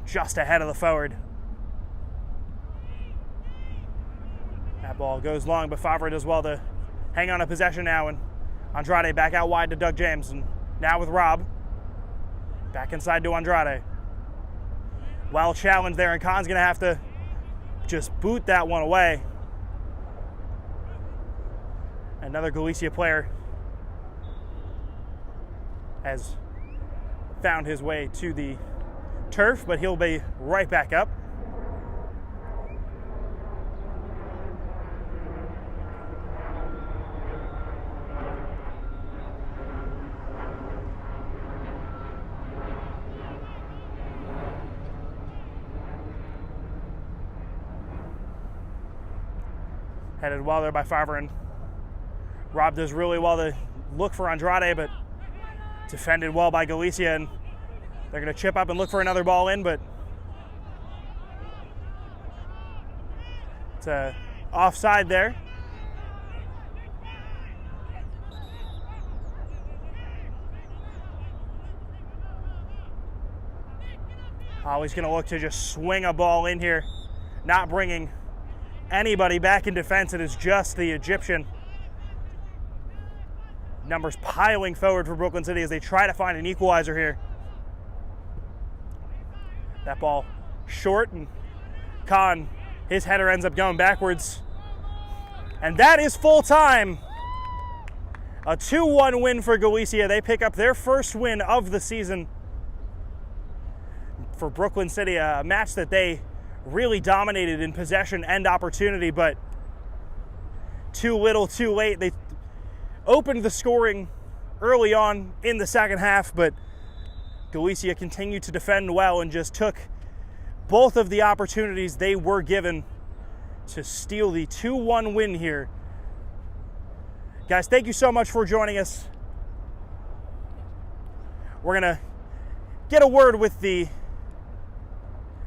just ahead of the forward. That ball goes long, but Favre does well to hang on to possession now, and Andrade back out wide to Doug James, and now with Rob. Back inside to Andrade. Well challenged there, and Khan's going to have to just boot that one away. Another Galicia player has found his way to the turf, but he'll be right back up. Headed well there by Favre, and Rob does really well to look for Andrade, but defended well by Galicia, and they're going to chip up and look for another ball in, but it's offside there. He's going to look to just swing a ball in here, not bringing anybody back in defense. It is just the Egyptian. Numbers piling forward for Brooklyn City as they try to find an equalizer here. That ball short, and Khan, his header ends up going backwards. And that is full time. A 2-1 win for Galicia. They pick up their first win of the season for Brooklyn City, a match that they really dominated in possession and opportunity, but too little, too late. They opened the scoring early on in the second half, but Galicia continued to defend well and just took both of the opportunities they were given to steal the 2-1 win here. Guys, thank you so much for joining us. We're going to get a word with the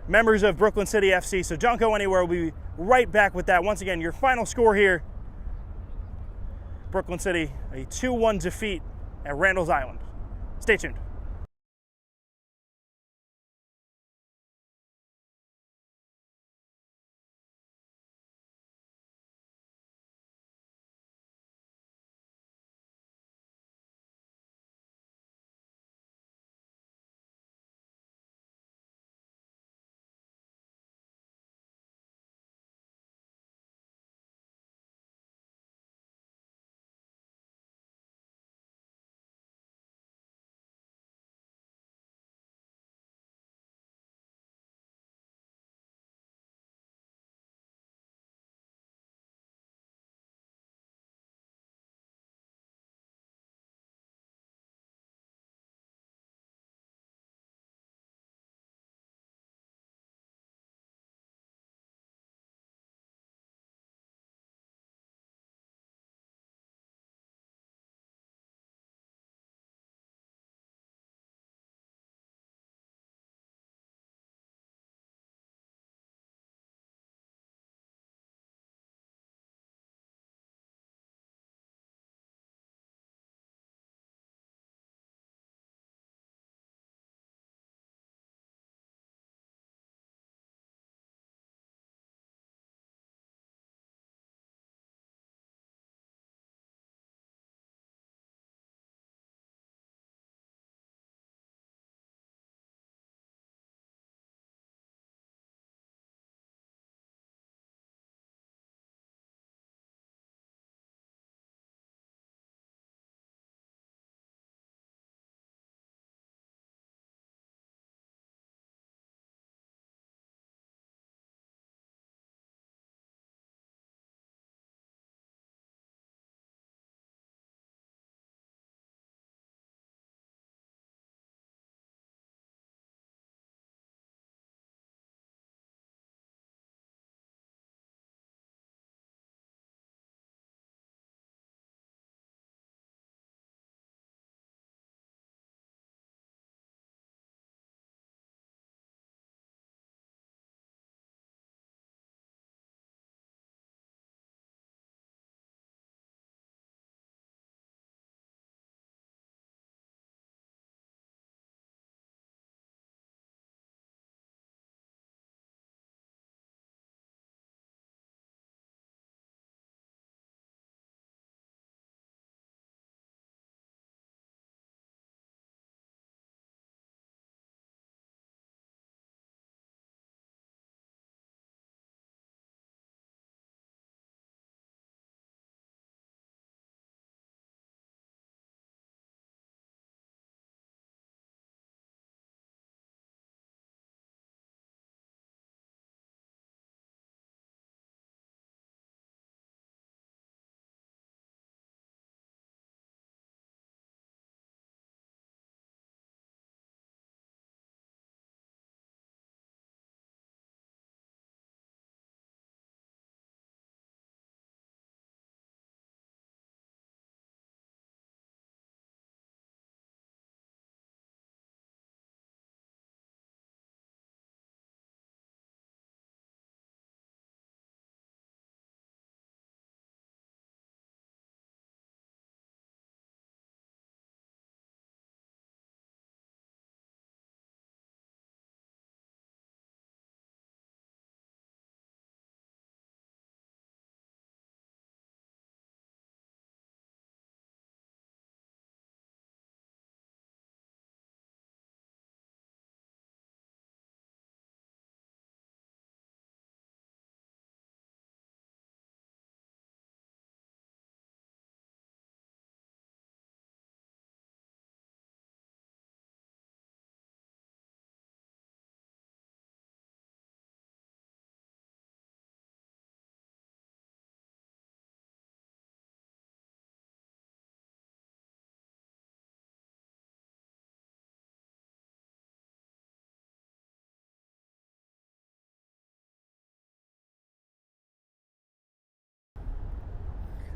members of Brooklyn City FC, so don't go anywhere. We'll be right back with that. Once again, your final score here: Brooklyn City, a 2-1 defeat at Randall's Island. Stay tuned.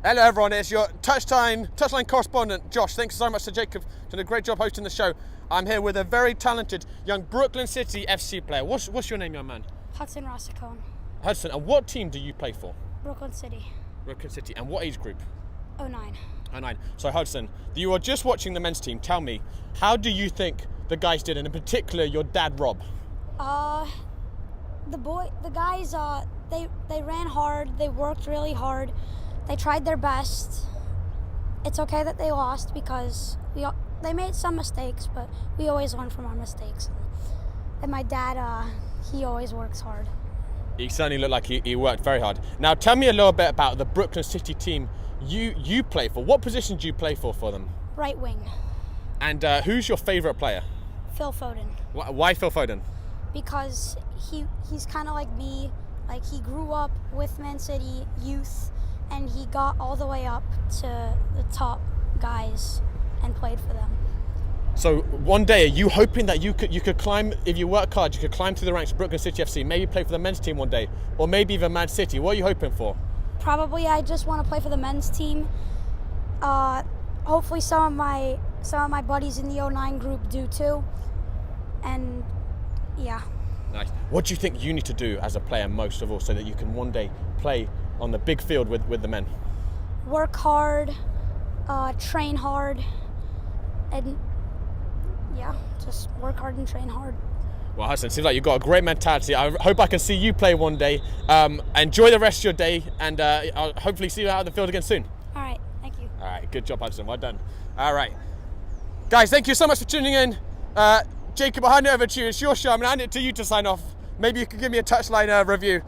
Hello everyone, it's your touchline correspondent, Josh. Thanks so much to Jacob, did a great job hosting the show. I'm here with a very talented young Brooklyn City FC player. What's your name, young man? Hudson Rossicone, Hudson, and what team do you play for? Brooklyn City, Brooklyn City, and what age group? 09. 09. So Hudson, you are just watching the men's team. Tell me, how do you think the guys did, and in particular your dad, Rob? The guys, they ran hard, they worked really hard, they tried their best. It's okay that they lost because they made some mistakes, but we always learn from our mistakes. And my dad, he always works hard. He certainly looked like he worked very hard. Now tell me a little bit about the Brooklyn City team you play for. What position do you play for them? Right wing. And who's your favourite player? Phil Foden. Why Phil Foden? Because he's kind of like me. Like, he grew up with Man City youth, and he got all the way up to the top guys and played for them. So one day, are you hoping that you could climb, if you work hard, you could climb through the ranks of Brooklyn City FC, maybe play for the men's team one day, or maybe even Man City? What are you hoping for? Probably I just want to play for the men's team. Hopefully some of my buddies in the 09 group do too. And yeah. Nice. What do you think you need to do as a player most of all so that you can one day play on the big field with the men? Work hard, train hard, and yeah, just work hard and train hard. Well, Hudson, seems like you've got a great mentality. I hope I can see you play one day. Enjoy the rest of your day, and I'll hopefully see you out on the field again soon. All right, thank you. All right, good job, Hudson. Well done. All right. Guys, thank you so much for tuning in. Jacob, I'll hand it over to you. It's your show. I'm going to hand it to you to sign off. Maybe you could give me a touchline review.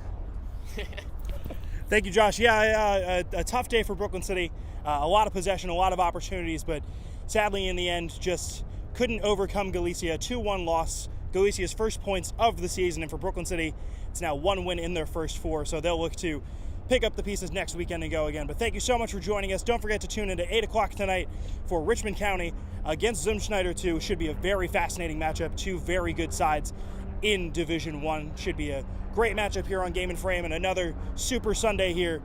Thank you, Josh. Yeah, a tough day for Brooklyn City. A lot of possession, a lot of opportunities, but sadly in the end just couldn't overcome Galicia. 2-1 loss. Galicia's first points of the season, and for Brooklyn City, it's now 1 win in their first 4, so they'll look to pick up the pieces next weekend and go again. But thank you so much for joining us. Don't forget to tune in to 8 o'clock tonight for Richmond County against Zumschneider 2. Should be a very fascinating matchup. 2 very good sides in Division 1. Should be a great matchup here on Game and Frame, and another Super Sunday here